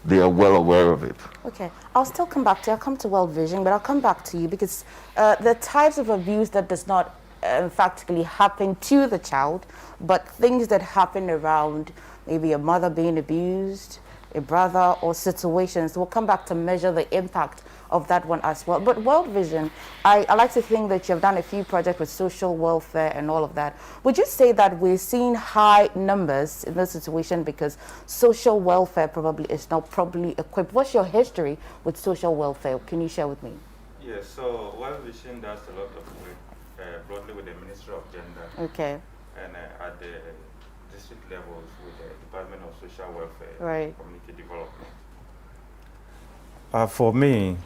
they are well aware of it. Okay, I'll still come back to you. I'll come to World Vision, but I'll come back to you because the types of abuse that does not factually happen to the child, but things that happen around, maybe a mother being abused, a brother, or situations. We'll come back to measure the impact of that one as well. But World Vision, I like to think that you've done a few projects with social welfare and all of that. Would you say that we're seeing high numbers in this situation because social welfare probably is not properly equipped? What's your history with social welfare? Can you share with me? Yes, so World Vision does a lot of work broadly with the Ministry of Gender. Okay. And at the district levels with the Department of Social Welfare Right. and Community Development. For me,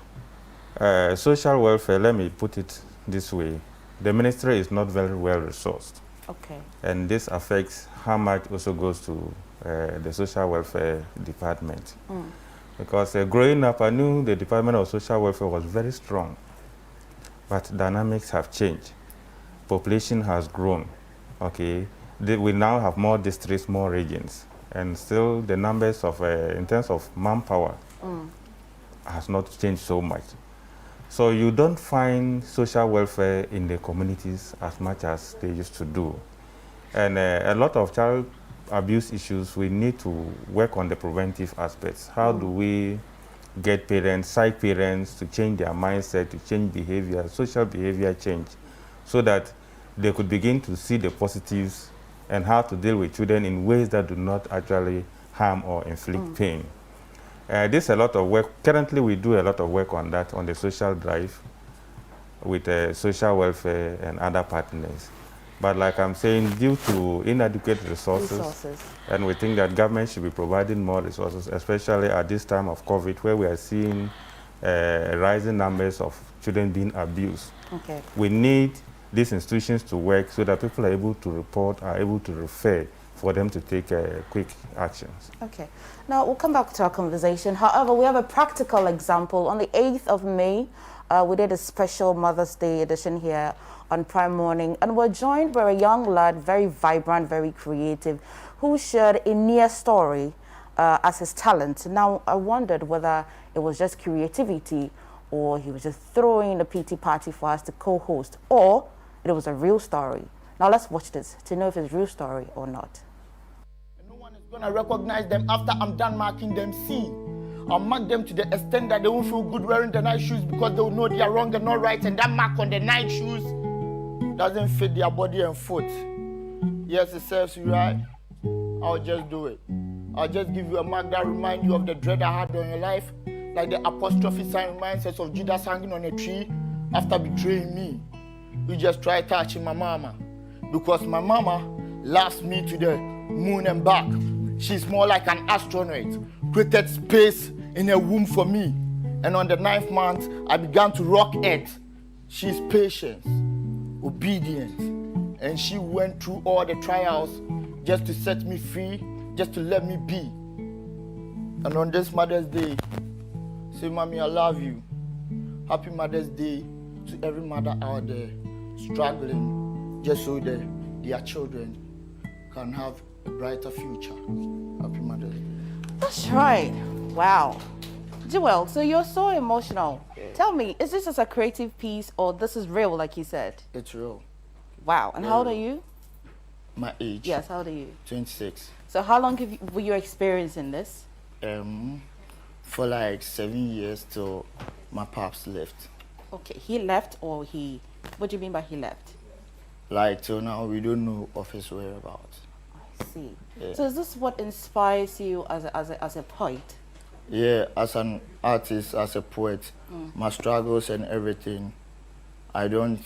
social welfare, let me put it this way, the ministry is not very well resourced. Okay. And this affects how much also goes to the social welfare department. Because growing up, I knew the Department of Social Welfare was very strong, but dynamics have changed. Population has grown, okay? We now have more districts, more regions, and still the numbers of, in terms of manpower, has not changed so much. So you don't find social welfare in the communities as much as they used to do. And a lot of child abuse issues, we need to work on the preventive aspects. How do we get parents, psych parents to change their mindset, to change behavior, social behavior change, so that they could begin to see the positives and how to deal with children in ways that do not actually harm or inflict pain. This is a lot of work. Currently, we do a lot of work on that, on the social drive with social welfare and other partners. But like I'm saying, due to inadequate resources, and we think that government should be providing more resources, especially at this time of COVID, where we are seeing rising numbers of children being abused. Okay. We need these institutions to work so that people are able to report, are able to refer, for them to take quick actions. Okay. Now, we'll come back to our conversation. However, we have a practical example. On the 8th of May, we did a special Mother's Day edition here on Prime Morning, and we're joined by a young lad, very vibrant, very creative, who shared a near story as his talent. Now, I wondered whether it was just creativity or he was just throwing a PT party for us to co-host, or it was a real story. Now, let's watch this to know if it's a real story or not. Gonna recognize them after I'm done marking them. See, I'll mark them to the extent that they won't feel good wearing the night shoes because they'll know they are wrong and not right, and that mark on the night shoes doesn't fit their body and foot. Yes, it serves you right. I'll just do it. I'll just give you a mark that reminds you of the dread I had on your life, like the apostrophe sign reminds us of Judas hanging on a tree after betraying me. You just try touching my mama, because my mama loves me to the moon and back. She's more like an astronaut, created space in her womb for me. And on the 9th month, I began to rock Earth. She's patient, obedient, and she went through all the trials just to set me free, just to let me be. And on this Mother's Day, say, Mommy, I love you. Happy Mother's Day to every mother out there struggling just so that their children can have a brighter future. Happy Mother's Day. That's right. Wow. Joel, so you're so emotional. Tell me, is this just a creative piece or this is real, like you said? It's real. Wow. And how old are you? My age? Yes, how old are you? 26. So how long were you experiencing this? For like 7 years till my pops left. Okay, he left or he... What do you mean by he left? Like till now, we don't know of his whereabouts. I see. Yeah. So is this what inspires you as a poet? Yeah, as an artist, as a poet, my struggles and everything, I don't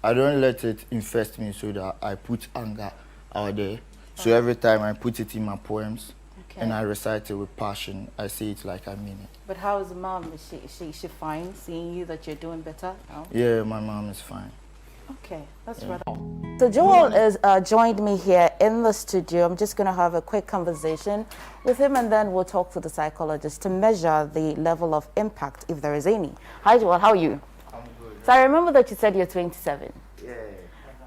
let it infest me, so that I put anger out there. So every time I put it in my poems, and I recite it with passion, I say it like I mean it. But how is mom? Is she fine, seeing you that you're doing better now? Yeah, my mom is fine. Okay, that's right. So Joel is joined me here in the studio. I'm just going to have a quick conversation with him, and then we'll talk to the psychologist to measure the level of impact, if there is any. Hi Joel, how are you? I'm good. So I remember that you said you're 27. Yeah.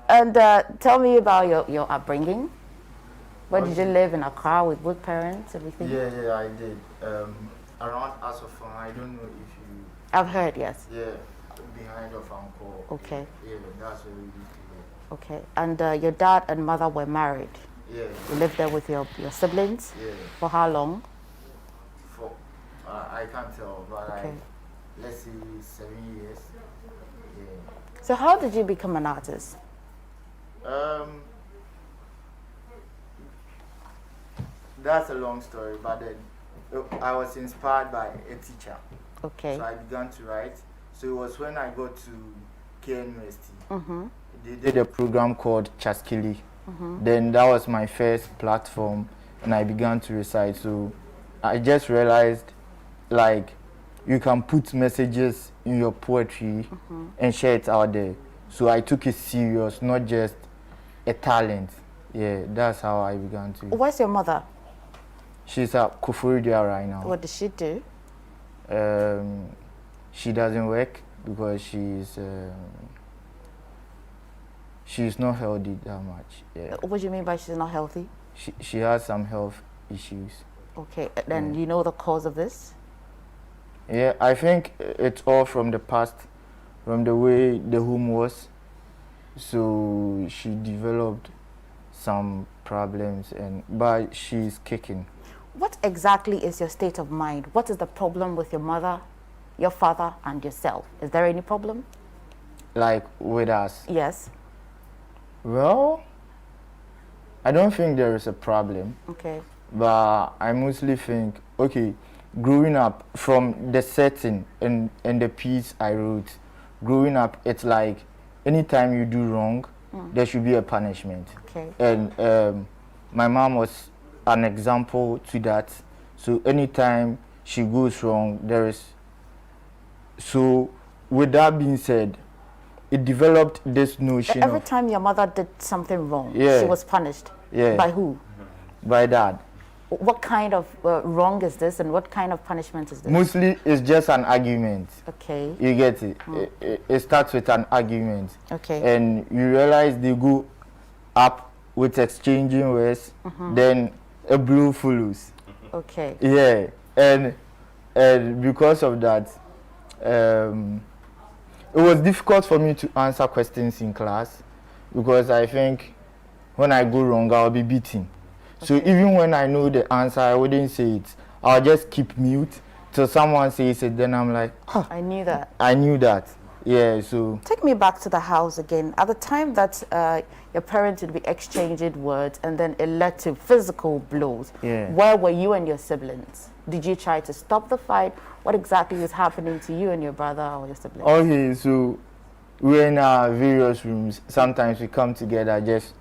And tell me about your upbringing. Where did you live? In Accra with both parents, everything? Yeah, I did. Around Asofan, I don't know if you... I've heard, yes. Yeah, behind of Uncle. Okay. Yeah, that's where we used to live. Okay. And your dad and mother were married? Yeah. You lived there with your siblings? Yeah. For how long? For, I can't tell, but okay. Let's say 7 years. Yeah. So how did you become an artist? That's a long story, but then I was inspired by a teacher. Okay. So I began to write. So it was when I got to KNUST. They did a program called Chaskili. Then that was my first platform, and I began to recite. So I just realized, like, you can put messages in your poetry and share it out there. So I took it serious, not just a talent. Yeah, that's how I began to. Where's your mother? She's at Kufuridia right now. What does she do? She doesn't work because she's not healthy that much. Yeah. What do you mean by she's not healthy? She has some health issues. Okay, then you know the cause of this? Yeah, I think it's all from the past, from the way the home was. So she developed some problems, but she's kicking. What exactly is your state of mind? What is the problem with your mother, your father, and yourself? Is there any problem? Like with us? Yes. Well, I don't think there is a problem. Okay. But I mostly think, okay, growing up from the setting and the piece I wrote, growing up, it's like anytime you do wrong, there should be a punishment. Okay. And my mom was an example to that. So anytime she goes wrong, there is. So with that being said, it developed this notion. Every time your mother did something wrong, yeah, she was punished. Yeah. By who? By dad. What kind of wrong is this, and what kind of punishment is this? Mostly it's just an argument. Okay. You get it? It starts with an argument. Okay. And you realize they go up with exchanging words, then a blow follows. Okay. Yeah. And because of that, it was difficult for me to answer questions in class because I think when I go wrong, I'll be beaten. Okay. So even when I know the answer, I wouldn't say it. I'll just keep mute till someone says it. Then I'm like, oh, I knew that. I knew that. Yeah, so. Take me back to the house again. At the time that your parents would be exchanging words and then it led to physical blows, where were you and your siblings? Did you try to stop the fight? What exactly was happening to you and your brother or your siblings? Okay, so we're in our various rooms. Sometimes we come together just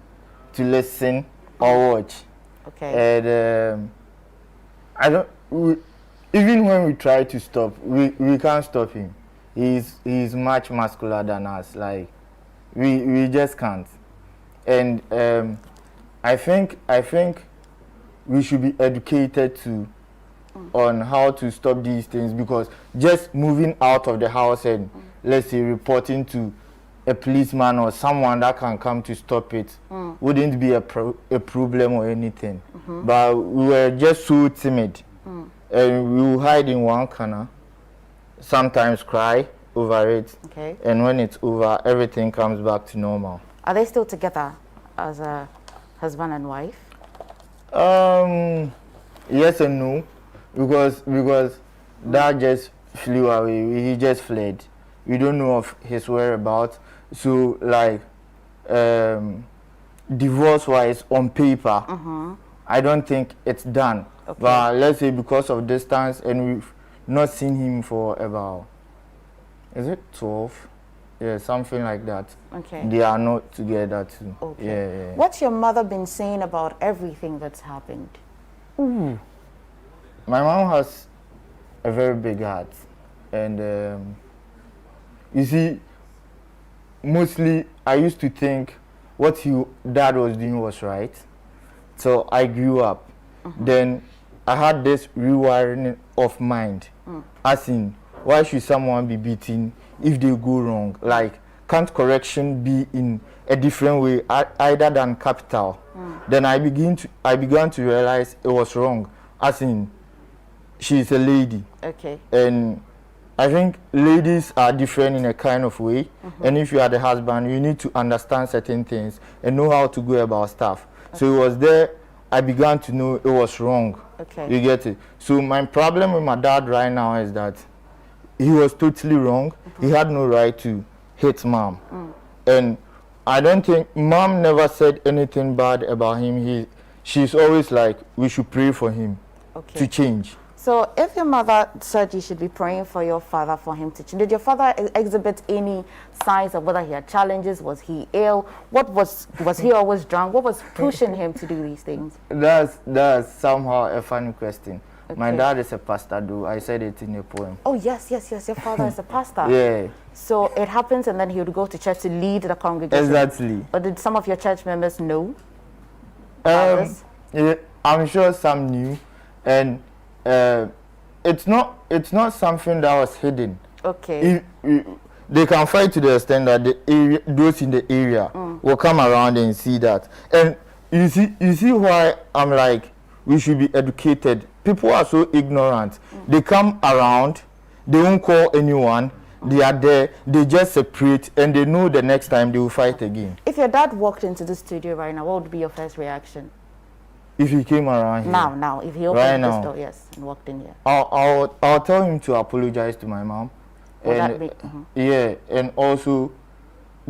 to listen or watch. Okay. And even when we try to stop, we can't stop him. He's much muscular than us. Like we just can't. And I think we should be educated too on how to stop these things, because just moving out of the house and let's say reporting to a policeman or someone that can come to stop it wouldn't be a problem or anything. But we were just so timid and we will hide in one corner, sometimes cry over it, Okay. and when it's over, everything comes back to normal. Are they still together as a husband and wife? Yes and no, because dad just flew away. He just fled. We don't know of his whereabouts. So like, divorce-wise on paper, I don't think it's done. Okay. But let's say because of distance, and we've not seen him for about, is it 12? Yeah, something like that. Okay. They are not together too. Okay. Yeah. What's your mother been saying about everything that's happened? My mom has a very big heart, and you see, mostly I used to think what dad was doing was right. So I grew up. Then I had this rewiring of mind, as in, why should someone be beaten if they go wrong? Like, can't correction be in a different way either than capital? Then I began to realize it was wrong, as in, she's a lady. Okay. And I think ladies are different in a kind of way. And if you are the husband, you need to understand certain things and know how to go about stuff. So it was there I began to know it was wrong. Okay. You get it? So my problem with my dad right now is that he was totally wrong. He had no right to hit mom. And I don't think mom never said anything bad about him. She's always like, we should pray for him to change. So if your mother said you should be praying for your father for him to change, did your father exhibit any signs of whether he had challenges? Was he ill? Was he always drunk? What was pushing him to do these things? That's somehow a funny question. Okay. My dad is a pastor, though. I said it in a poem. Oh, yes. Your father is a pastor. Yeah. So it happens, and then he would go to church to lead the congregation. Exactly. But did some of your church members know? Yeah, I'm sure some knew, and it's not something that was hidden. Okay. They can fight to the extent that those in the area will come around and see that. And you see why I'm like, we should be educated. People are so ignorant. They come around, they won't call anyone. They are there, they just separate, and they know the next time they will fight again. If your dad walked into the studio right now, what would be your first reaction? If he came around here. Now, if he opened this door, yes, and walked in here. I'll tell him to apologize to my mom. Yeah, and also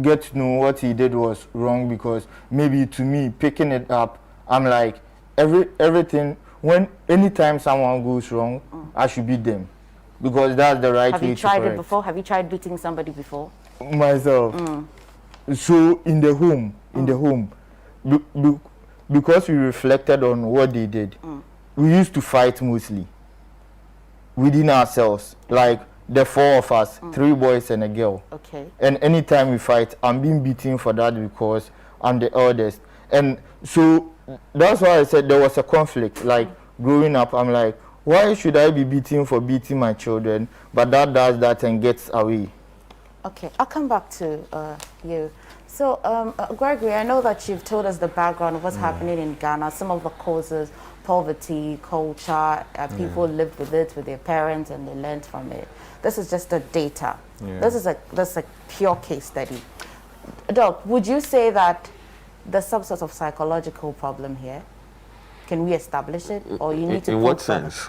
get to know what he did was wrong, because maybe to me, picking it up, I'm like, everything, anytime someone goes wrong, I should beat them. Because that's the right way to correct. Have you tried it before? Have you tried beating somebody before? Myself. So in the home, because we reflected on what they did, we used to fight mostly within ourselves, like the four of us, 3 boys and a girl. Okay. And anytime we fight, I'm being beaten for that because I'm the eldest. And so that's why I said there was a conflict. Like growing up, I'm like, why should I be beaten for beating my children? But dad does that and gets away. Okay, I'll come back to you. So, Gregory, I know that you've told us the background of what's happening in Ghana, some of the causes, poverty, culture, people lived with it, with their parents, and they learned from it. This is just the data. Yeah. This is a pure case study. Doc, would you say that there's some sort of psychological problem here? Can we establish it, or you need to? In what sense?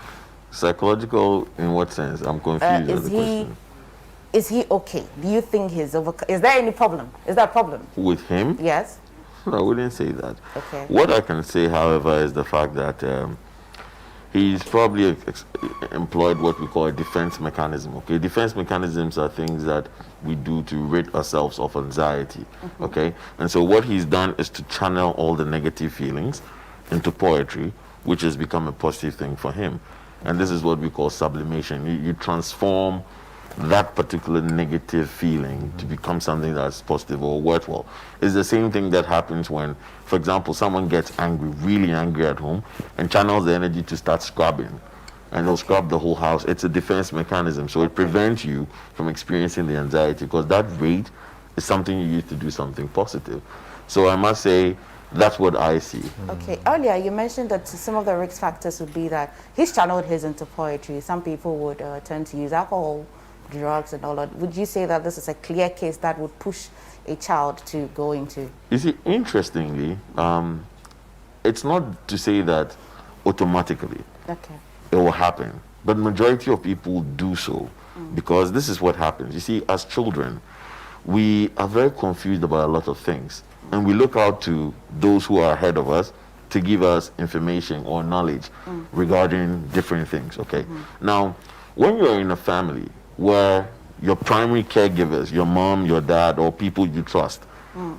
Psychological? In what sense? I'm confused with the question. Is he okay? Do you think he's is there any problem? Is there a problem? With him? Yes. I wouldn't say that. Okay. What I can say, however, is the fact that he's probably employed what we call a defense mechanism. Okay, defense mechanisms are things that we do to rid ourselves of anxiety. Okay, and so what he's done is to channel all the negative feelings into poetry, which has become a positive thing for him. And this is what we call sublimation. You transform that particular negative feeling to become something that's positive or worthwhile. It's the same thing that happens when, for example, someone gets angry, really angry at home, and channels the energy to start scrubbing. And they'll scrub the whole house. It's a defense mechanism. So it prevents you from experiencing the anxiety, because that rage is something you use to do something positive. So I must say, That's what I see. Okay, earlier you mentioned that some of the risk factors would be that he's channeled his into poetry. Some people would tend to use alcohol, drugs and all that. Would you say that this is a clear case that would push a child to go into? You see, interestingly, it's not to say that automatically it will happen, but majority of people do so because this is what happens. You see, as children, we are very confused about a lot of things, and we look out to those who are ahead of us to give us information or knowledge regarding different things. Okay, now when you're in a family where your primary caregivers, your mom, your dad, or people you trust,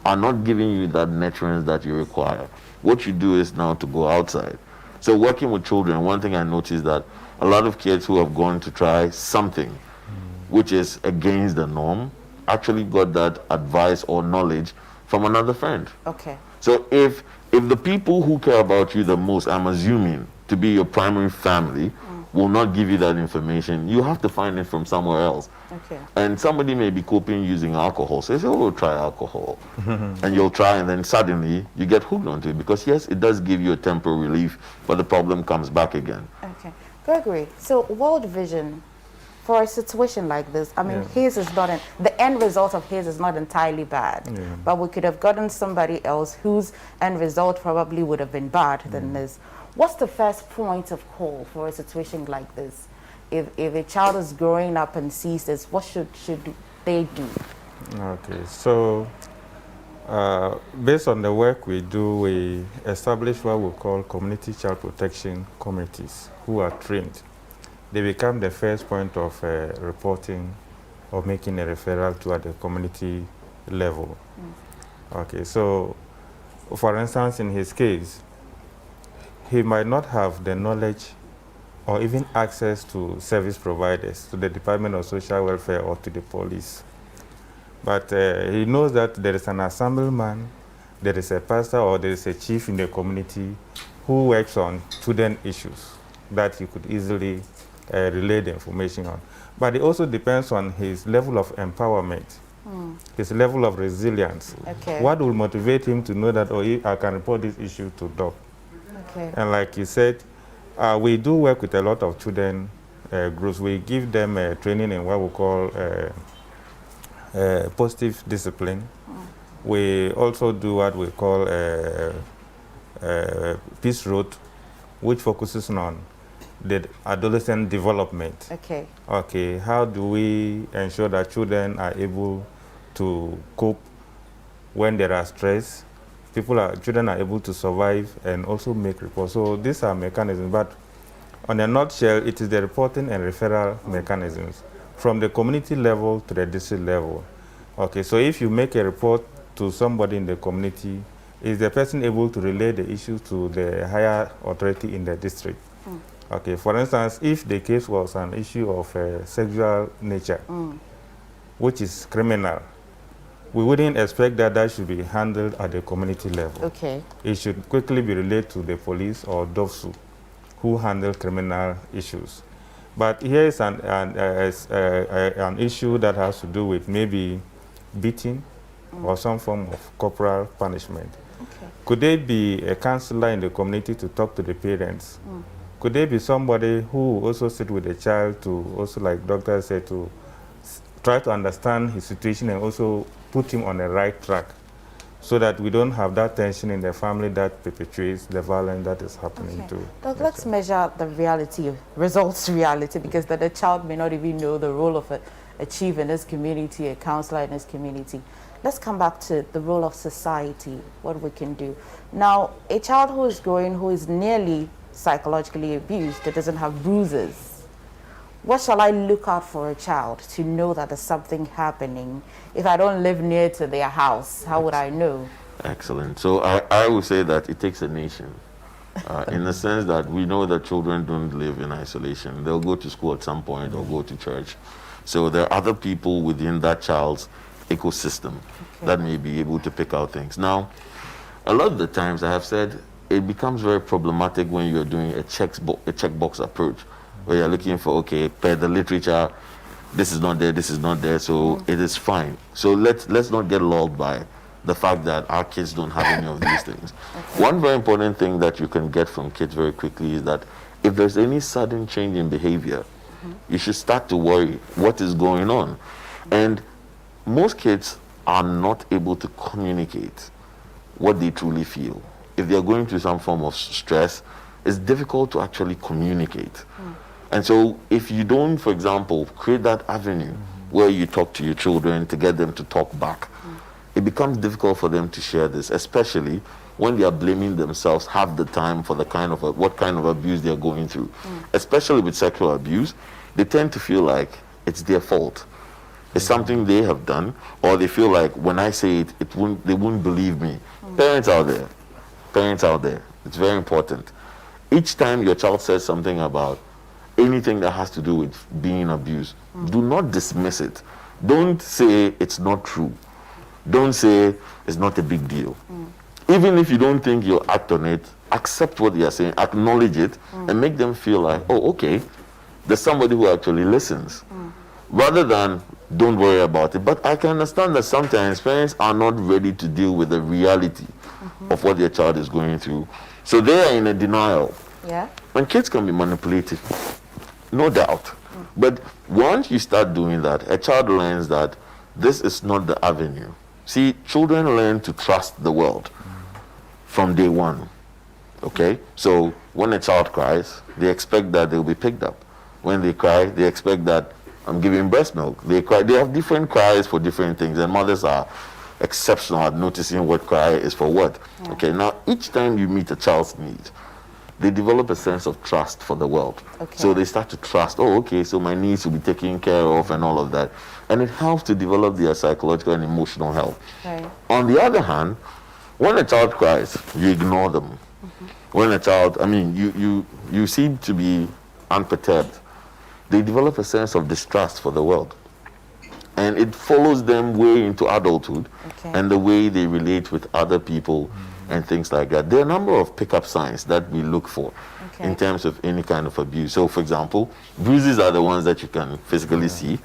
are not giving you that nurturance that you require, what you do is now to go outside. So working with children, one thing I noticed that a lot of kids who have gone to try something which is against the norm actually got that advice or knowledge from another friend. Okay. So if the people who care about you the most, I'm assuming to be your primary family, will not give you that information, you have to find it from somewhere else. Okay. And somebody may be coping using alcohol. So you say, oh, we'll try alcohol. And you'll try, and then suddenly you get hooked onto it. Because yes, it does give you a temporary relief, but the problem comes back again. Okay. Gregory, so World Vision, for a situation like this, I mean, his is not, the end result of his is not entirely bad. But we could have gotten somebody else whose end result probably would have been bad than this. What's the first point of call for a situation like this? If a child is growing up and sees this, what should they do? Okay, so based on the work we do, we establish what we call community child protection committees who are trained. They become the first point of reporting or making a referral to at the community level. Okay, so for instance, in his case, he might not have the knowledge or even access to service providers, to the Department of Social Welfare or to the police. But he knows that there is an assemblyman, there is a pastor or there is a chief in the community who works on student issues that he could easily relay the information on. But it also depends on his level of empowerment, his level of resilience. Okay. What will motivate him to know that, oh, I can report this issue to DOC? Okay. And like you said, we do work with a lot of children groups. We give them training in what we call positive discipline. We also do what we call Peace Road, which focuses on the adolescent development. Okay. Okay, how do we ensure that children are able to cope when there are stress? Children are able to survive and also make reports. So these are mechanisms, but on a nutshell, it is the reporting and referral mechanisms from the community level to the district level. Okay, so if you make a report to somebody in the community, is the person able to relay the issue to the higher authority in the district? Okay, for instance, if the case was an issue of sexual nature, which is criminal, we wouldn't expect that that should be handled at the community level. Okay. It should quickly be relayed to the police or DOFSU, who handle criminal issues. But here is an issue that has to do with maybe beating or some form of corporal punishment. Okay. Could there be a counselor in the community to talk to the parents? Could there be somebody who also sit with the child to also, like doctor said, to try to understand his situation and also put him on the right track so that we don't have that tension in the family that perpetuates the violence that is happening to. Doc, let's measure the reality, results reality, because the child may not even know the role of a chief in his community, a counselor in his community. Let's come back to the role of society, what we can do. Now, a child who is growing, who is nearly psychologically abused, that doesn't have bruises, what shall I look out for a child to know that there's something happening? If I don't live near to their house, how would I know? Excellent. So I would say that it takes a nation. In the sense that we know that children don't live in isolation. They'll go to school at some point or go to church. So there are other people within that child's ecosystem that may be able to pick out things. Now, a lot of the times I have said it becomes very problematic when you're doing a checkbox approach, where you're looking for, okay, per the literature, this is not there, so it is fine. So let's not get lulled by the fact that our kids don't have any of these things. One very important thing that you can get from kids very quickly is that if there's any sudden change in behavior, you should start to worry what is going on. And most kids are not able to communicate what they truly feel. If they're going through some form of stress, it's difficult to actually communicate. And so if you don't, for example, create that avenue where you talk to your children to get them to talk back, it becomes difficult for them to share this, especially when they are blaming themselves half the time for the kind of what kind of abuse they are going through. Especially with sexual abuse, they tend to feel like it's their fault. It's something they have done, or they feel like when I say it, they won't believe me. Parents out there, it's very important. Each time your child says something about anything that has to do with being abused, do not dismiss it. Don't say it's not true. Don't say it's not a big deal. Even if you don't think you'll act on it, accept what they are saying, acknowledge it, and make them feel like, oh, okay, there's somebody who actually listens. Rather than, don't worry about it. But I can understand that sometimes parents are not ready to deal with the reality of what their child is going through. So they are in a denial. Yeah. And kids can be manipulative, no doubt. But once you start doing that, a child learns that this is not the avenue. See, children learn to trust the world from day one. Okay? So when a child cries, they expect that they'll be picked up. When they cry, they expect that I'm giving breast milk. They cry. They have different cries for different things, and mothers are exceptional at noticing what cry is for what. Okay, now each time you meet a child's need, they develop a sense of trust for the world. So they start to trust, oh, okay, so my needs will be taken care of and all of that. And it helps to develop their psychological and emotional health. On the other hand, when a child cries, you ignore them. When a child, you seem to be unperturbed. They develop a sense of distrust for the world. And it follows them way into adulthood and the way they relate with other people and things like that. There are a number of pickup signs that we look for in terms of any kind of abuse. So, for example, bruises are the ones that you can physically see.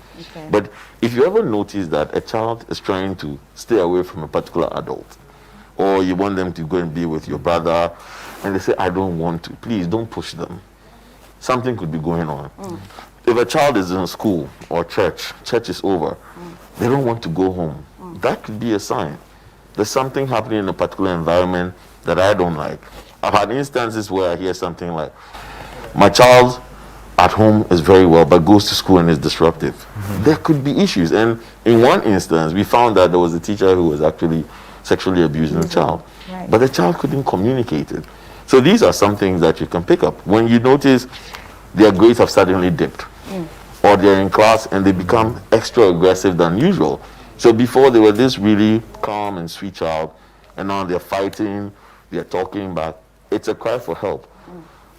But if you ever notice that a child is trying to stay away from a particular adult, or you want them to go and be with your brother, and they say, I don't want to, please don't push them. Something could be going on. If a child is in school or church is over, they don't want to go home. That could be a sign. There's something happening in a particular environment that I don't like. I've had instances where I hear something like, my child at home is very well, but goes to school and is disruptive. There could be issues. And in one instance, we found that there was a teacher who was actually sexually abusing the child. But the child couldn't communicate it. So these are some things that you can pick up. When you notice their grades have suddenly dipped, or they're in class and they become extra aggressive than usual. So before they were this really calm and sweet child, and now they're fighting, they're talking back. It's a cry for help.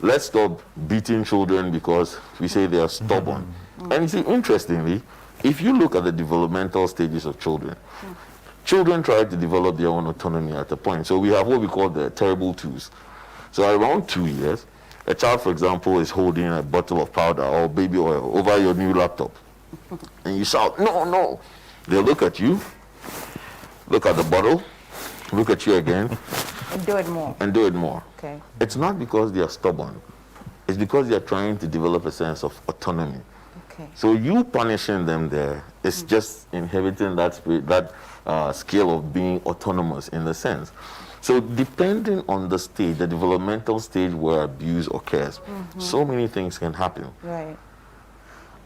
Let's stop beating children because we say they are stubborn. And you see, interestingly, if you look at the developmental stages of children, children try to develop their own autonomy at a point. So we have what we call the terrible twos. So around 2 years, a child, for example, is holding a bottle of powder or baby oil over your new laptop. And you shout, no, no. They look at you, look at the bottle, look at you again. And do it more. And do it more. Okay. It's not because they are stubborn. It's because they are trying to develop a sense of autonomy. Okay. So you punishing them there is just inhibiting that spirit, that skill of being autonomous in the sense. So depending on the stage, the developmental stage where abuse occurs, so many things can happen. Right.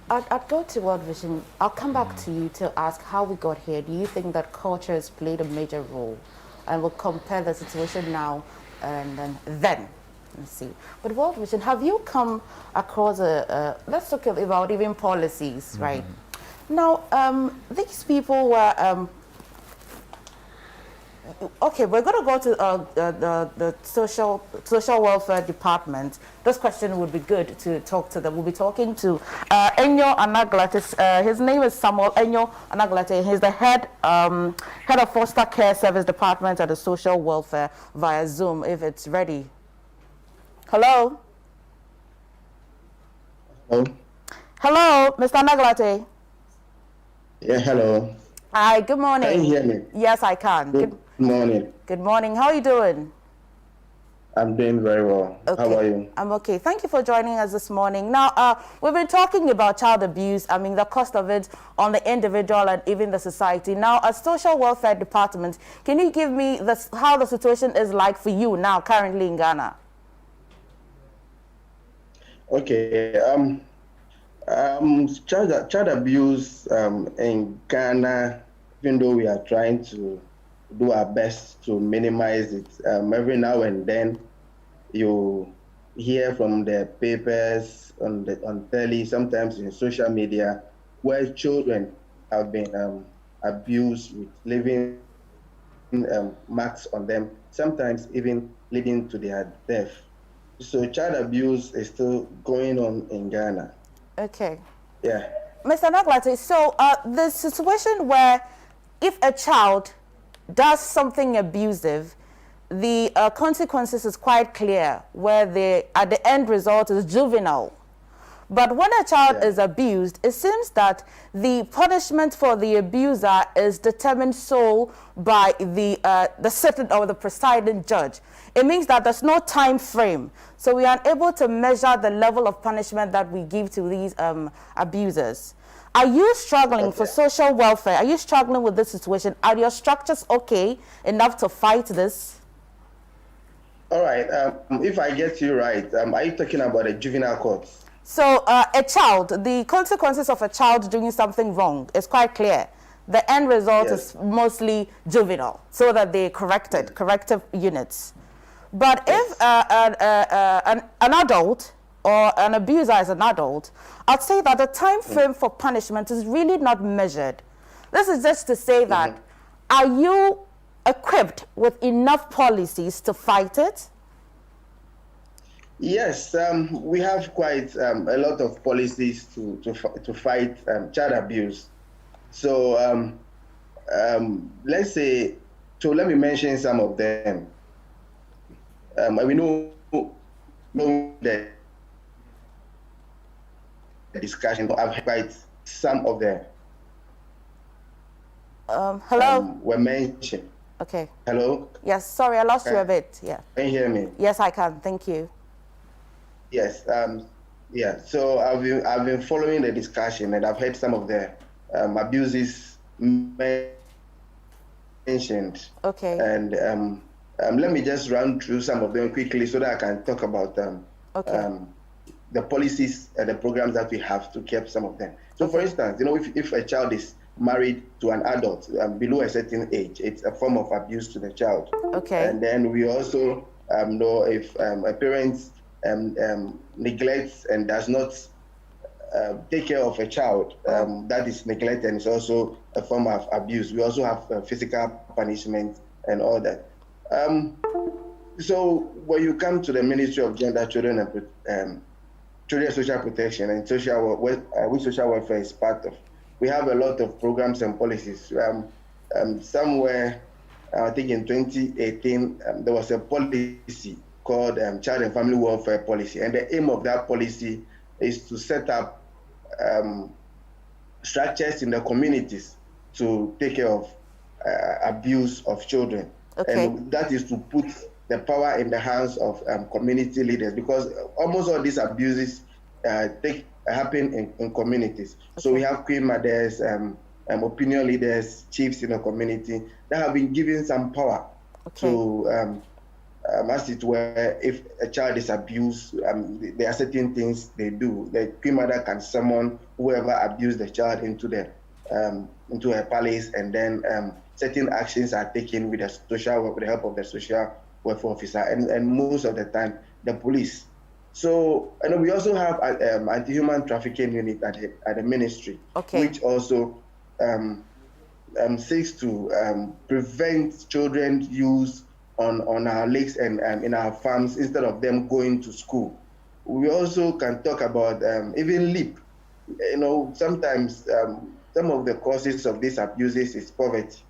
I'd go to World Vision. I'll come back to you to ask how we got here. Do you think that culture has played a major role? And we'll compare the situation now and then. Let's see. But World Vision, have you come across let's talk about even policies, right? Now, these people were, okay, we're going to go to the social welfare department. This question would be good to talk to them. We'll be talking to Enyo Anaglate. His name is Samuel Enyo Anaglate. He's the head of foster care service department at the social welfare via Zoom, if it's ready. Hello? Hello? Hello, Mr. Anaglate. Yeah, hello. Hi, good morning. Can you hear me? Yes, I can. Good morning. Good morning. How are you doing? I'm doing very well. Okay. How are you? I'm okay. Thank you for joining us this morning. Now, we've been talking about child abuse, the cost of it on the individual and even the society. Now, as Social Welfare Department, can you give me how the situation is like for you now, currently in Ghana? Okay. Child abuse in Ghana, even though we are trying to do our best to minimize it, every now and then you hear from the papers, on telly, sometimes in social media, where children have been abused with living marks on them, sometimes even leading to their death. So child abuse is still going on in Ghana. Okay. Yeah. Mr. Naglati, so the situation where if a child does something abusive, the consequences is quite clear, where at the end result is juvenile. But when a child is abused, it seems that the punishment for the abuser is determined so by the sitting or the presiding judge. It means that there's no time frame. So we are able to measure the level of punishment that we give to these abusers. Are you struggling for social welfare? Are you struggling with this situation? Are your structures okay enough to fight this? All right. If I get you right, are you talking about the juvenile courts? So a child, the consequences of a child doing something wrong is quite clear. The end result is mostly juvenile, so that they corrective units. But if an adult or an abuser is an adult, I'd say that the time frame for punishment is really not measured. This is just to say that, are you equipped with enough policies to fight it? Yes, we have quite a lot of policies to fight child abuse. So let's say, so let me mention some of them. We know the discussion. I've quite some of them. Hello? Were mentioned. Okay. Hello? Yes, sorry, I lost you a bit. Yeah. Can you hear me? Yes, I can. Thank you. Yes. Yeah. So I've been following the discussion, and I've heard some of the abuses mentioned. Okay. And let me just run through some of them quickly so that I can talk about the policies and the programs that we have to keep some of them. So, for instance, if a child is married to an adult below a certain age, it's a form of abuse to the child. Okay. And then we also know if a parent neglects and does not take care of a child that is neglected, and it's also a form of abuse. We also have physical punishment and all that. So when you come to the Ministry of Gender, Children and Children Social Protection and which social welfare is part of, we have a lot of programs and policies. Somewhere, I think in 2018, there was a policy called Child and Family Welfare Policy. And the aim of that policy is to set up structures in the communities to take care of abuse of children. Okay. And that is to put the power in the hands of community leaders, because almost all these abuses happen in communities. Okay. So we have queen mothers, opinion leaders, chiefs in the community that have been given some power to, as it were, if a child is abused, there are certain things they do. The queen mother can summon whoever abused the child into her palace, and then certain actions are taken with the help of the social welfare officer, and most of the time the police. So, and we also have anti-human trafficking unit at the ministry, which also seeks to prevent children's use on our lakes and in our farms instead of them going to school. We also can talk about even LEAP. Sometimes some of the causes of these abuses is poverty.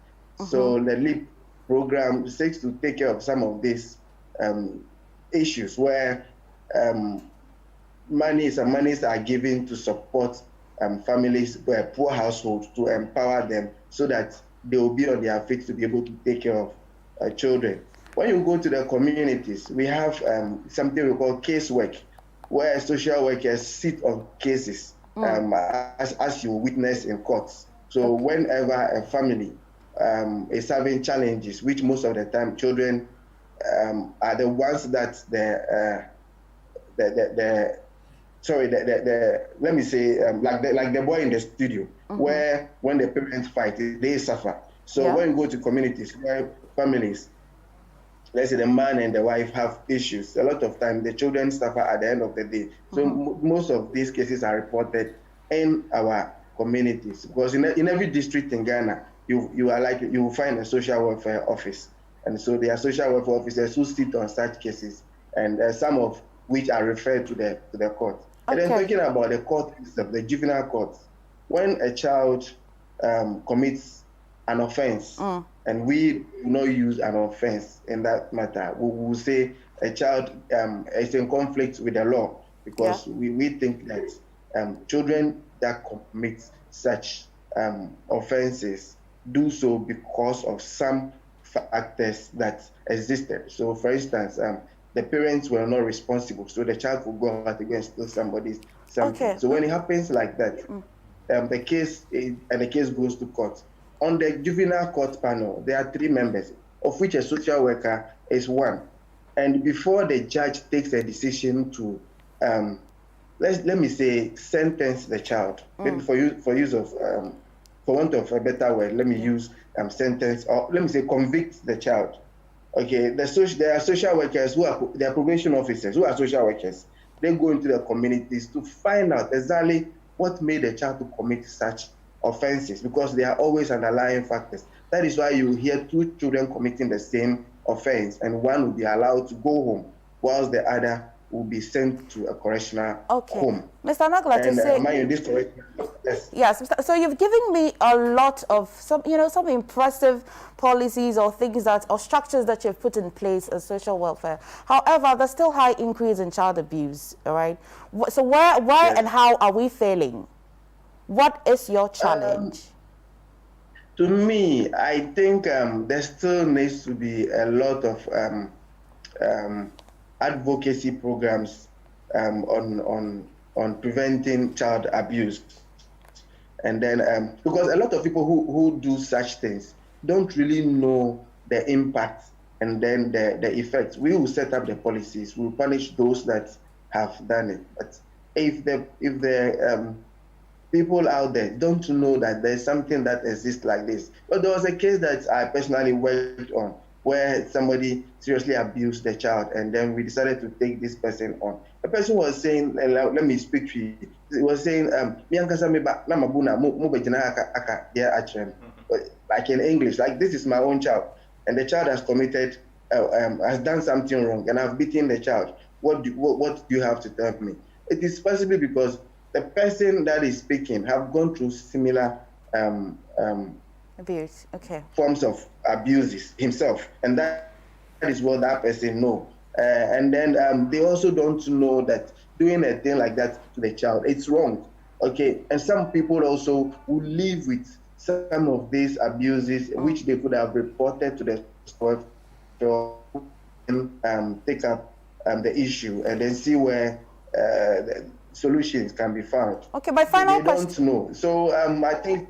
So the LEAP program seeks to take care of some of these issues where monies are given to support families, poor households, to empower them so that they will be on their feet to be able to take care of children. When you go to the communities, we have something we call casework, where social workers sit on cases as you witness in courts. So whenever a family is having challenges, which most of the time children are the ones that let me say like the boy in the studio, where when the parents fight, they suffer. So when you go to communities where families, let's say the man and the wife have issues, a lot of time the children suffer at the end of the day. So most of these cases are reported in our communities, because in every district in Ghana, you will find a social welfare office, and so there are social welfare officers who sit on such cases, and some of which are referred to the court. And then talking about the court system, the juvenile courts, when a child commits an offense, and we do not use an offense in that matter, we will say a child is in conflict with the law, because we think that children that commit such offenses do so because of some factors that existed. So for instance, the parents were not responsible, so the child will go out against somebody's something. So when it happens like that, the case goes to court. On the juvenile court panel, there are 3 members, of which a social worker is one. And before the judge takes a decision to, let me say, sentence the child, maybe for want of a better word, let me use sentence, or let me say convict the child. Okay, there are social workers they are probation officers who are social workers. They go into the communities to find out exactly what made the child to commit such offenses, because there are always underlying factors. That is why you hear 2 children committing the same offense, and one will be allowed to go home, whilst the other will be sent to a correctional home. Mr. Naglate, yes, so you've given me a lot of some impressive policies or things or structures that you've put in place as social welfare. However, there's still high increase in child abuse. All right. So why and how are we failing? What is your challenge? To me, I think there still needs to be a lot of advocacy programs on preventing child abuse. And then, because a lot of people who do such things don't really know the impact and then the effects. We will set up the policies, we will punish those that have done it. But if the people out there don't know that there's something that exists like this. But there was a case that I personally worked on, where somebody seriously abused the child, and then we decided to take this person on. The person was saying, let me speak to you. He was saying, like in English, like this is my own child, and the child has committed, has done something wrong, and I've beaten the child. What do you have to tell me? It is possibly because the person that is speaking have gone through similar abuse, forms of abuses himself, and that is what that person know. And then they also don't know that doing a thing like that to the child, it's wrong. Okay, and some people also who live with some of these abuses, which they could have reported to the sport, and take up the issue and then see where the solutions can be found. Okay, my final question. They don't know. So I think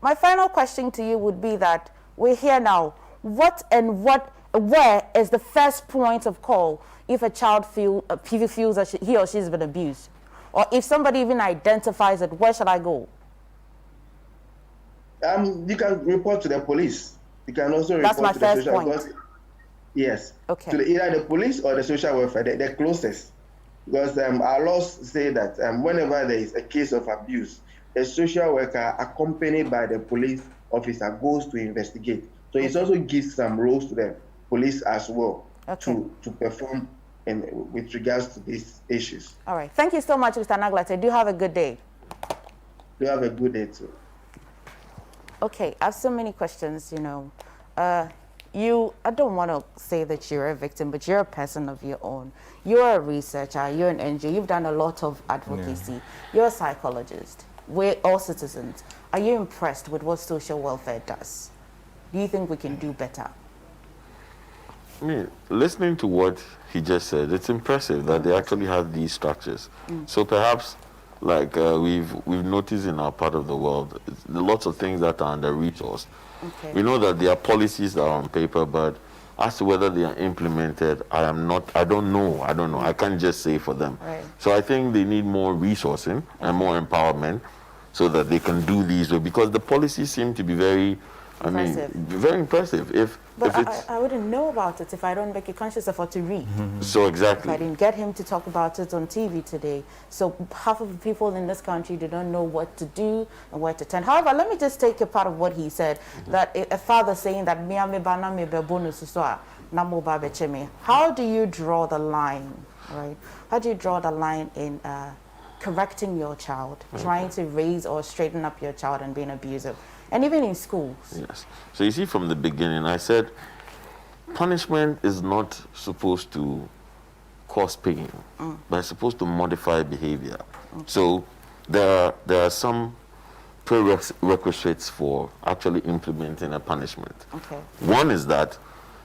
my final question to you would be that we're here now. Where is the first point of call if a child feels that he or she has been abused? Or if somebody even identifies it, where should I go? You can report to the police. You can also report to the social worker. Yes. Okay. To either the police or the social welfare, the closest. Because our laws say that whenever there is a case of abuse, the social worker accompanied by the police officer goes to investigate. So it also gives some roles to the police as well to perform with regards to these issues. All right. Thank you so much, Mr. Naglate. Do have a good day. Do have a good day too. Okay, I have so many questions, I don't want to say that you're a victim, but you're a person of your own. You're a researcher, you're an NGO, you've done a lot of advocacy. Yeah. You're a psychologist. We're all citizens. Are you impressed with what social welfare does? Do you think we can do better? I mean, listening to what he just said, it's impressive that they actually have these structures. So perhaps, like we've noticed in our part of the world, lots of things that are under-resourced. Okay. We know that there are policies that are on paper, but as to whether they are implemented, I don't know. I can't just say for them. Right. So I think they need more resourcing and more empowerment so that they can do these, because the policies seem to be very very impressive. But I wouldn't know about it if I don't make a conscious effort to read. So exactly. If I didn't get him to talk about it on TV today. So half of the people in this country, they don't know what to do and where to turn. However, let me just take a part of what he said, that a father saying that, how do you draw the line, right? How do you draw the line in correcting your child, trying to raise or straighten up your child and being abusive? And even in schools. Yes. So you see, from the beginning, I said punishment is not supposed to cause pain, but it's supposed to modify behavior. Okay. So there are some prerequisites for actually implementing a punishment. Okay. One is that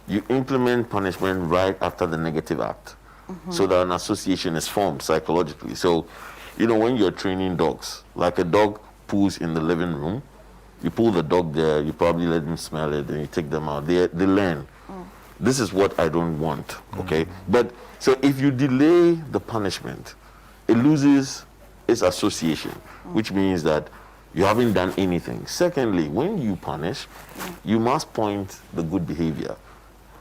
you implement punishment right after the negative act, so that an association is formed psychologically. So, when you're training dogs, like a dog poos in the living room, you pull the dog there, you probably let them smell it, and you take them out. They learn. This is what I don't want, okay? But, so if you delay the punishment, it loses its association, which means that you haven't done anything. Secondly, when you punish, you must point the good behavior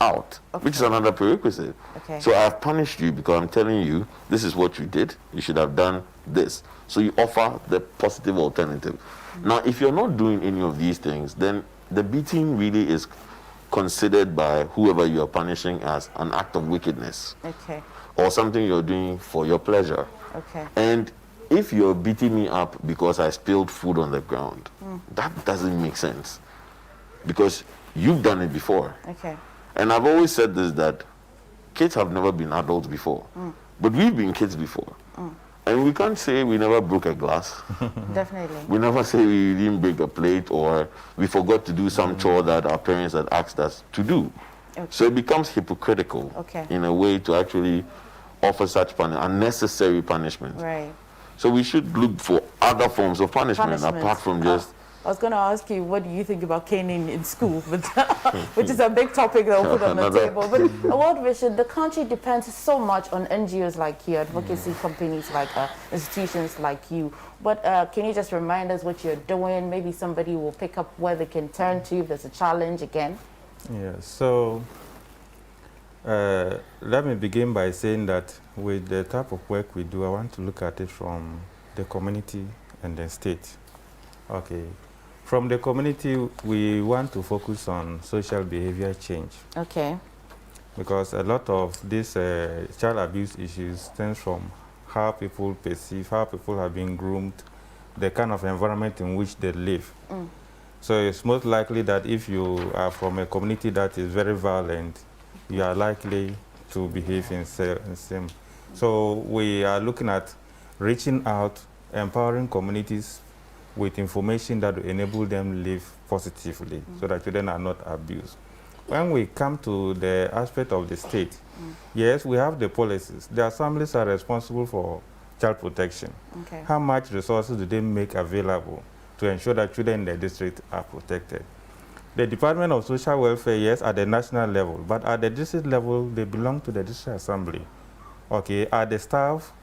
out, which is another prerequisite. Okay. So I've punished you because I'm telling you, this is what you did. You should have done this. So you offer the positive alternative. Now, if you're not doing any of these things, then the beating really is considered by whoever you are punishing as an act of wickedness. Okay. Or something you're doing for your pleasure. Okay. And if you're beating me up because I spilled food on the ground, that doesn't make sense. Because you've done it before. Okay. And I've always said this, that kids have never been adults before. But we've been kids before. And we can't say we never broke a glass. Definitely. We never say we didn't break a plate or we forgot to do some chore that our parents had asked us to do. Okay. So it becomes hypocritical in a way to actually offer such unnecessary punishment. Right. So we should look for other forms of punishment apart from just... I was going to ask you, what do you think about caning in school? But which is a big topic that we'll put on the table. But World Vision, the country depends so much on NGOs like you, advocacy companies like institutions like you. But can you just remind us what you're doing? Maybe somebody will pick up where they can turn to if there's a challenge again. Yeah, so let me begin by saying that with the type of work we do, I want to look at it from the community and the state. Okay. From the community, we want to focus on social behavior change. Okay. Because a lot of these child abuse issues stems from how people perceive, how people have been groomed, the kind of environment in which they live. So it's most likely that if you are from a community that is very violent, you are likely to behave in same. So we are looking at reaching out, empowering communities with information that will enable them to live positively so that children are not abused. When we come to the aspect of the state, yes, we have the policies. The assemblies are responsible for child protection. Okay. How much resources do they make available to ensure that children in the district are protected? The Department of Social Welfare, yes, at the national level, but at the district level, they belong to the district assembly. Okay, are the staff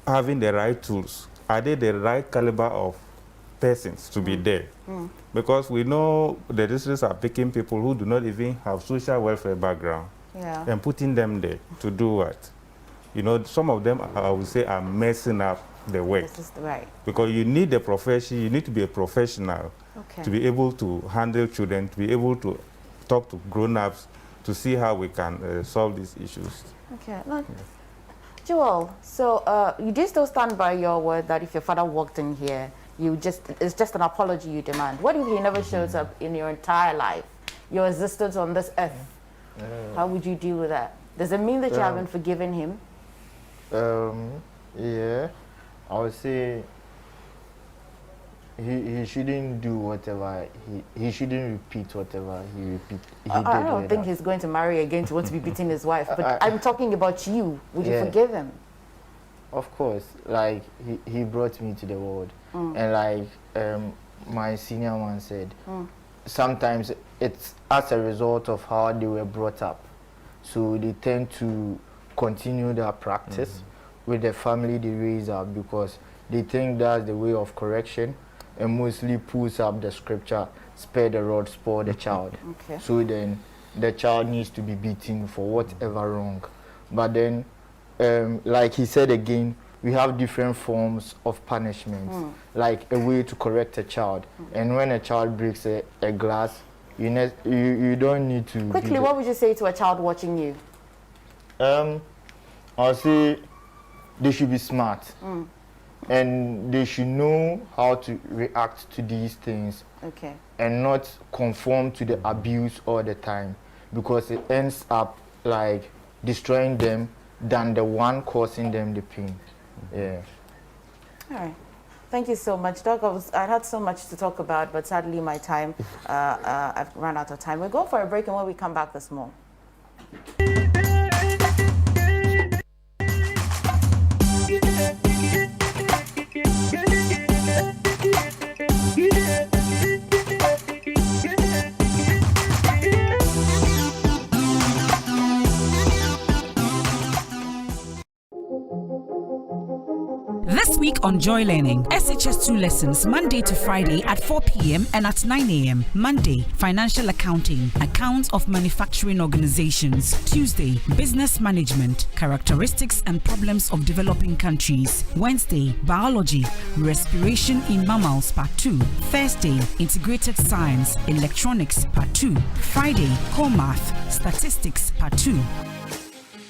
having the right tools? Are they the right caliber of persons to be there? Because we know the districts are picking people who do not even have social welfare background and putting them there to do what? Some of them, I would say, are messing up the work. This is right. Because you need a profession, you need to be a professional to be able to handle children, to be able to talk to grown-ups, to see how we can solve these issues. Okay. Joel, so you do still stand by your word that if your father walked in here, it's just an apology you demand. What if he never shows up in your entire life? your existence on this earth, how would you deal with that? Does it mean that you haven't forgiven him? Yeah, I would say he shouldn't do whatever he shouldn't repeat whatever he did. I don't think he's going to marry again to want to be beating his wife. But I'm talking about you. Would you forgive him? Of course. Like he brought me to the world, and like my senior one said, sometimes it's as a result of how they were brought up, so they tend to continue their practice with the family they raise up because they think that's the way of correction, and mostly pulls up the scripture, spare the rod, spoil the child. Okay. So then the child needs to be beaten for whatever wrong. But then, like he said again, we have different forms of punishments, like a way to correct a child. And when a child breaks a glass, you don't need to... Quickly, what would you say to a child watching you? I'll say they should be smart. And they should know how to react to these things, and not conform to the abuse all the time, because it ends up like destroying them than the one causing them the pain. Yeah. All right. Thank you so much, Doug. I had so much to talk about, but sadly my time, I've run out of time. We'll go for a break, and when we come back, there's more. This week on Joy Learning, SHS2 lessons Monday to Friday at 4 p.m. and at 9 a.m. Monday, Financial Accounting, Accounts of Manufacturing Organizations. Tuesday, Business Management, Characteristics and Problems of Developing Countries. Wednesday, Biology, Respiration in Mammals Part 2. Thursday, Integrated Science, Electronics Part 2. Friday, Core Math, Statistics Part 2.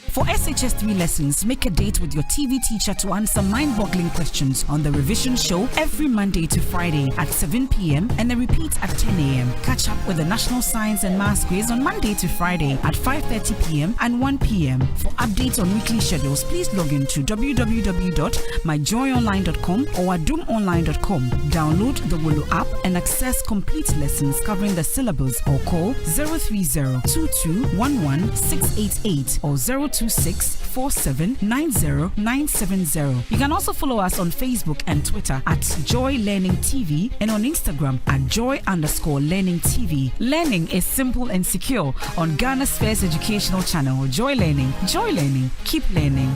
For SHS3 lessons, make a date with your TV teacher to answer mind-boggling questions on the revision show every Monday to Friday at 7 p.m. and a repeat at 10 a.m. Catch up with the National Science and Maths quiz on Monday to Friday at 5:30 p.m. and 1 p.m. For updates on weekly schedules, please log in to www.myjoyonline.com or adumonline.com. Download the Wolo app and access complete lessons covering the syllabus, or call 030-2211-688 or 0264790-970. You can also follow us on Facebook and Twitter at Joy Learning TV and on Instagram at Joy_Learning TV. Learning is simple and secure on Ghana's first educational channel, Joy Learning. Joy Learning. Keep learning.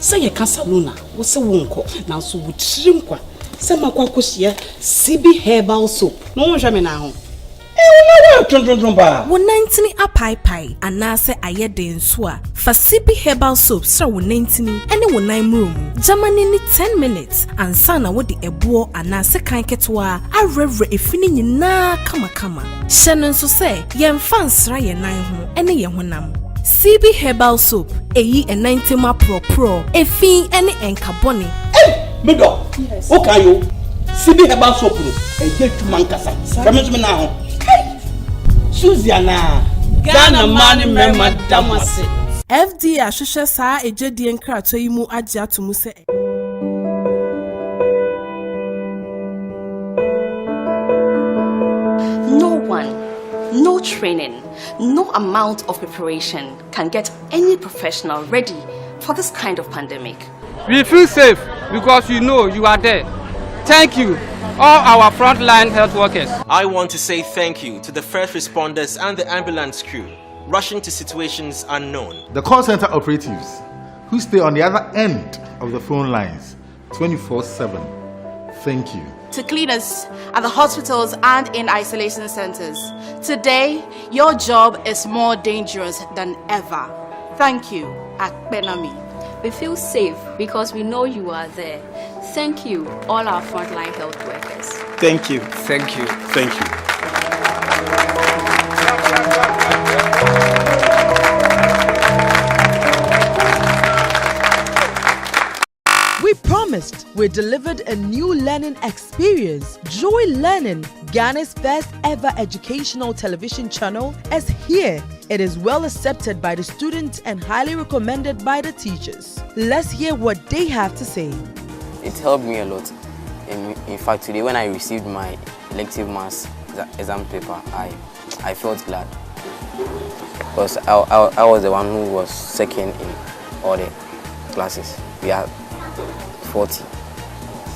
Say a Casaluna was a wonko, now so would shrinkwa. Some aquacosia, CB herbal soap. No one jammy now. One 19 a pie, and now say I had the insua. For CB herbal soap, so 19 any 1 room. Germany need 10 minutes, and sana would the ebo and now say can't get to a reverend if finning na kama. Shannon so say, yam fans rye 9 any young CB herbal soap, eyi and 90 ma pro, a fee any encarboni. Mido, yes. Okay, you CB herbal soap, a get to Mancasa. Come now. Hey, Susiana, Ghana money, member Damasi. FD Ashusha sa a jedi and crato imu aja to Muse. No one, no training, no amount of preparation can get any professional ready for this kind of pandemic. We feel safe because you know you are there. Thank you, all our frontline health workers. I want to say thank you to the first responders and the ambulance crew rushing to situations unknown. The call center operatives who stay on the other end of the phone lines 24/7. Thank you. To cleaners at the hospitals and in isolation centers. Today, your job is more dangerous than ever. Thank you. Akpenami. We feel safe because we know you are there. Thank you, all our frontline health workers. Thank you. Thank you. Thank you. We promised we delivered a new learning experience. Joy Learning, Ghana's first ever educational television channel, is here. It is well accepted by the students and highly recommended by the teachers. Let's hear what they have to say. It helped me a lot. In fact, today when I received my elective maths exam paper, I felt glad. Because I was the one who was second in all the classes. We had 40.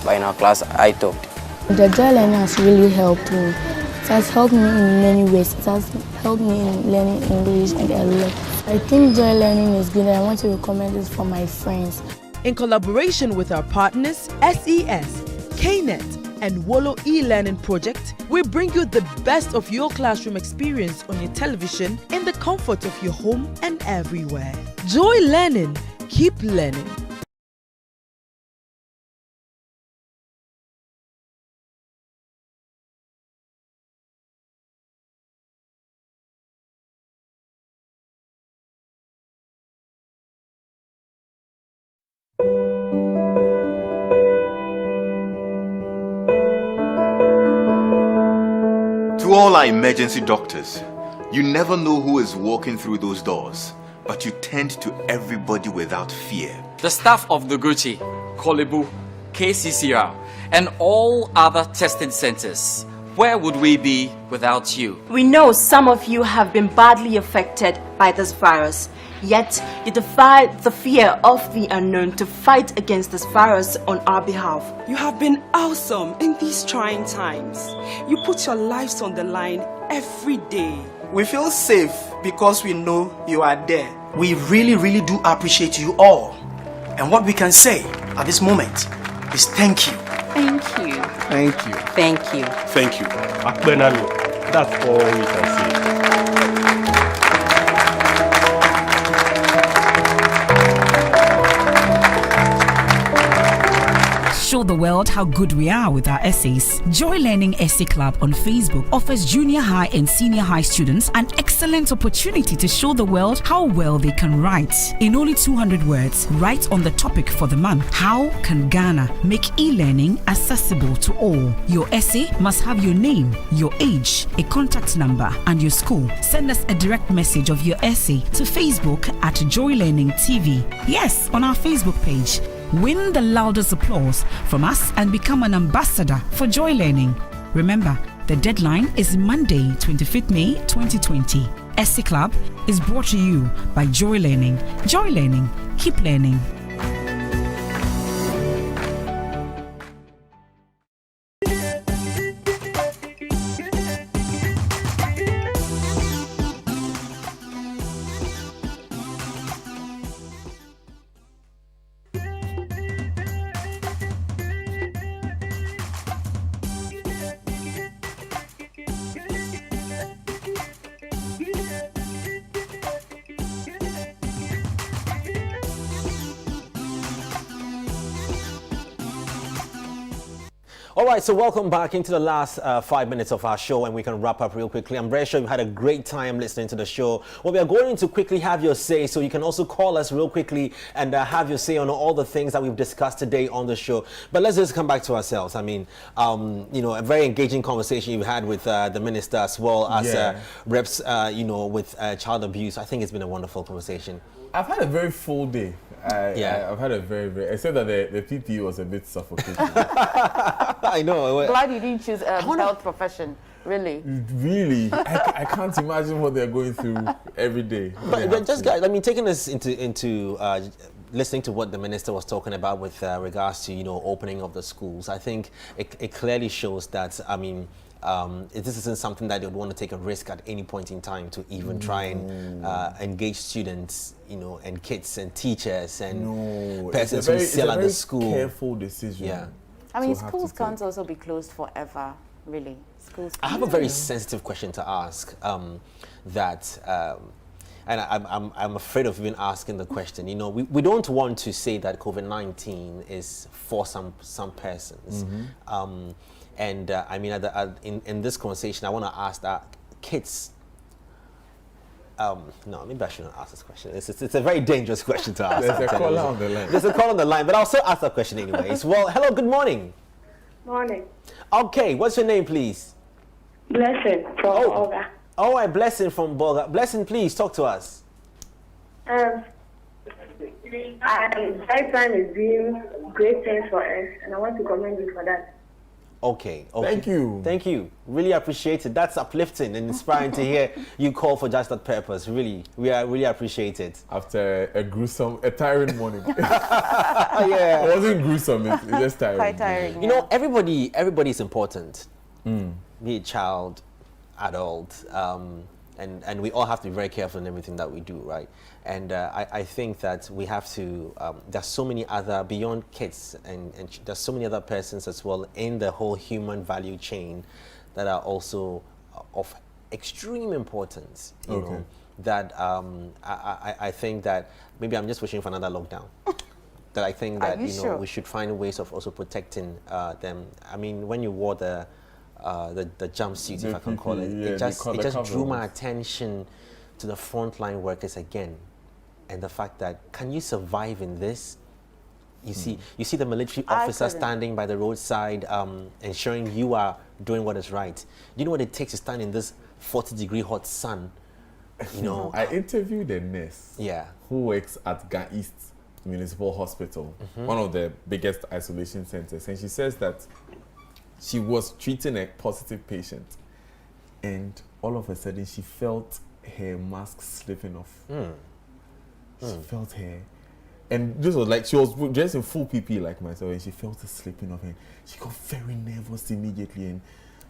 But in our class, I topped. The Joy Learning has really helped me. It has helped me in many ways. It has helped me in learning English and a lot. I think Joy Learning is good and I want to recommend it for my friends. In collaboration with our partners, SES, KNET, and Wolo e-learning project, we bring you the best of your classroom experience on your television in the comfort of your home and everywhere. Joy Learning. Keep learning. To all our emergency doctors, you never know who is walking through those doors, but you tend to everybody without fear. The staff of Noguchi, Kolebu, KCCR, and all other testing centers. Where would we be without you? We know some of you have been badly affected by this virus, yet you defy the fear of the unknown to fight against this virus on our behalf. You have been awesome in these trying times. You put your lives on the line every day. We feel safe because we know you are there. We really, really do appreciate you all. And what we can say at this moment is thank you. Thank you. Thank you. Thank you. Thank you. Akbenami. That's all we can say. Show the world how good we are with our essays. Joy Learning Essay Club on Facebook offers junior high and senior high students an excellent opportunity to show the world how well they can write. In only 200 words, write on the topic for the month. How can Ghana make e-learning accessible to all? Your essay must have your name, your age, a contact number, and your school. Send us a direct message of your essay to Facebook at Joy Learning TV. Yes, on our Facebook page. Win the loudest applause from us and become an ambassador for Joy Learning. Remember, the deadline is Monday, 25th May 2020. Essay Club is brought to you by Joy Learning. Joy Learning. Keep learning. All right, so welcome back into the last 5 minutes of our show, and we can wrap up real quickly. I'm very sure you had a great time listening to the show. Well, we are going to quickly have your say, so you can also call us real quickly and have your say on all the things that we've discussed today on the show. But let's just come back to ourselves. I mean, you know, a very engaging conversation you had with the minister as well as reps, you know, with child abuse. I think it's been a wonderful conversation. I've had a very full day. I've had a very, except that the PPE was a bit suffocating. I know. Glad you didn't choose a health profession, really. Really? I can't imagine what they're going through every day. But just, guys, I mean, taking us into listening to what the minister was talking about with regards to, you know, opening of the schools, I think it clearly shows that, I mean, this isn't something that they would want to take a risk at any point in time to even try and engage students, you know, and kids and teachers and persons who sell at the school. It's a very careful decision. Yeah. I mean, schools can't also be closed forever, really. Schools. I have a very sensitive question to ask. and I'm afraid of even asking the question. You know, we don't want to say that COVID-19 is for some persons. And I mean, in this conversation, I want to ask that kids. No, maybe I shouldn't ask this question. It's a very dangerous question to ask. There's a caller on the line. There's a call on the line, but I'll still ask that question anyways. Well, hello, good morning. Morning. Okay, what's your name, please? Blessing from Bolga. All right, Blessing from Bolga. Blessing, please talk to us. Lifetime is doing great things for us, and I want to commend you for that. Okay. Thank you. Thank you. Really appreciate it. That's uplifting and inspiring to hear you call for just that purpose. Really, we really appreciate it. After a tiring morning. Yeah. It wasn't gruesome, it's just tiring. Quite tiring. You know, everybody is important. Be it child, adult, and we all have to be very careful in everything that we do, right? And I think that we have to, there's so many other, beyond kids, and there's so many other persons as well in the whole human value chain that are also of extreme importance, you know, that I think that maybe I'm just wishing for another lockdown. That I think that, you know, we should find ways of also protecting them. I mean, when you wore the jumpsuit, if I can call it, it just drew my attention to the frontline workers again, and the fact that, can you survive in this? You see the military officer standing by the roadside, ensuring you are doing what is right. Do you know what it takes to stand in this 40-degree hot sun? You know, I interviewed a nurse. Yeah. Who works at Ga East Municipal Hospital, one of the biggest isolation centers, and she says that she was treating a positive patient, and all of a sudden she felt her mask slipping off. She felt her, and this was like, she was dressed in full PPE like myself, and she felt it slipping off, and she got very nervous immediately, and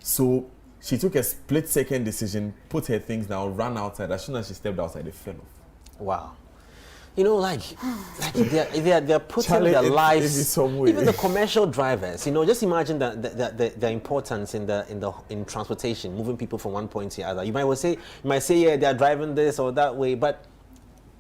so she took a split-second decision, put her things down, ran outside. As soon as she stepped outside, it fell off. Wow. You know, like they're putting their lives, even the commercial drivers, you know, just imagine the importance in transportation, moving people from one point to the other. You might say, yeah, they're driving this or that way, but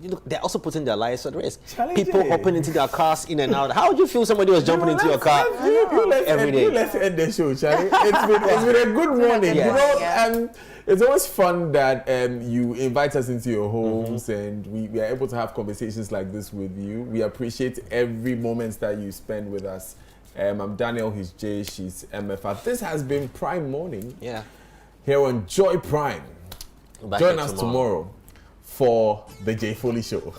you know, they're also putting their lives at risk. People hopping into their cars in and out. How would you feel somebody was jumping into your car every day? Let's end the show, Charlie. It's been a good morning. Yes. You know, it's always fun that you invite us into your homes, and we are able to have conversations like this with you. We appreciate every moment that you spend with us. I'm Daniel, he's Jay, she's MFR. This has been Prime Morning. Yeah. Here on Joy Prime. Join us tomorrow for the Jay Foley Show.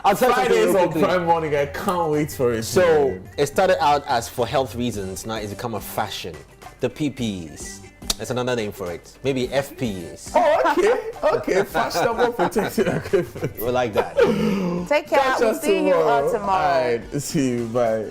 I'll tell Fridays you on Prime Morning, I can't wait for it. So it started out as for health reasons, now it's become a fashion. The PPEs. That's another name for it. Maybe FPEs. Oh, okay. Fashionable protected equipment. We like that. Take care. We'll see you tomorrow. All right. See you. Bye.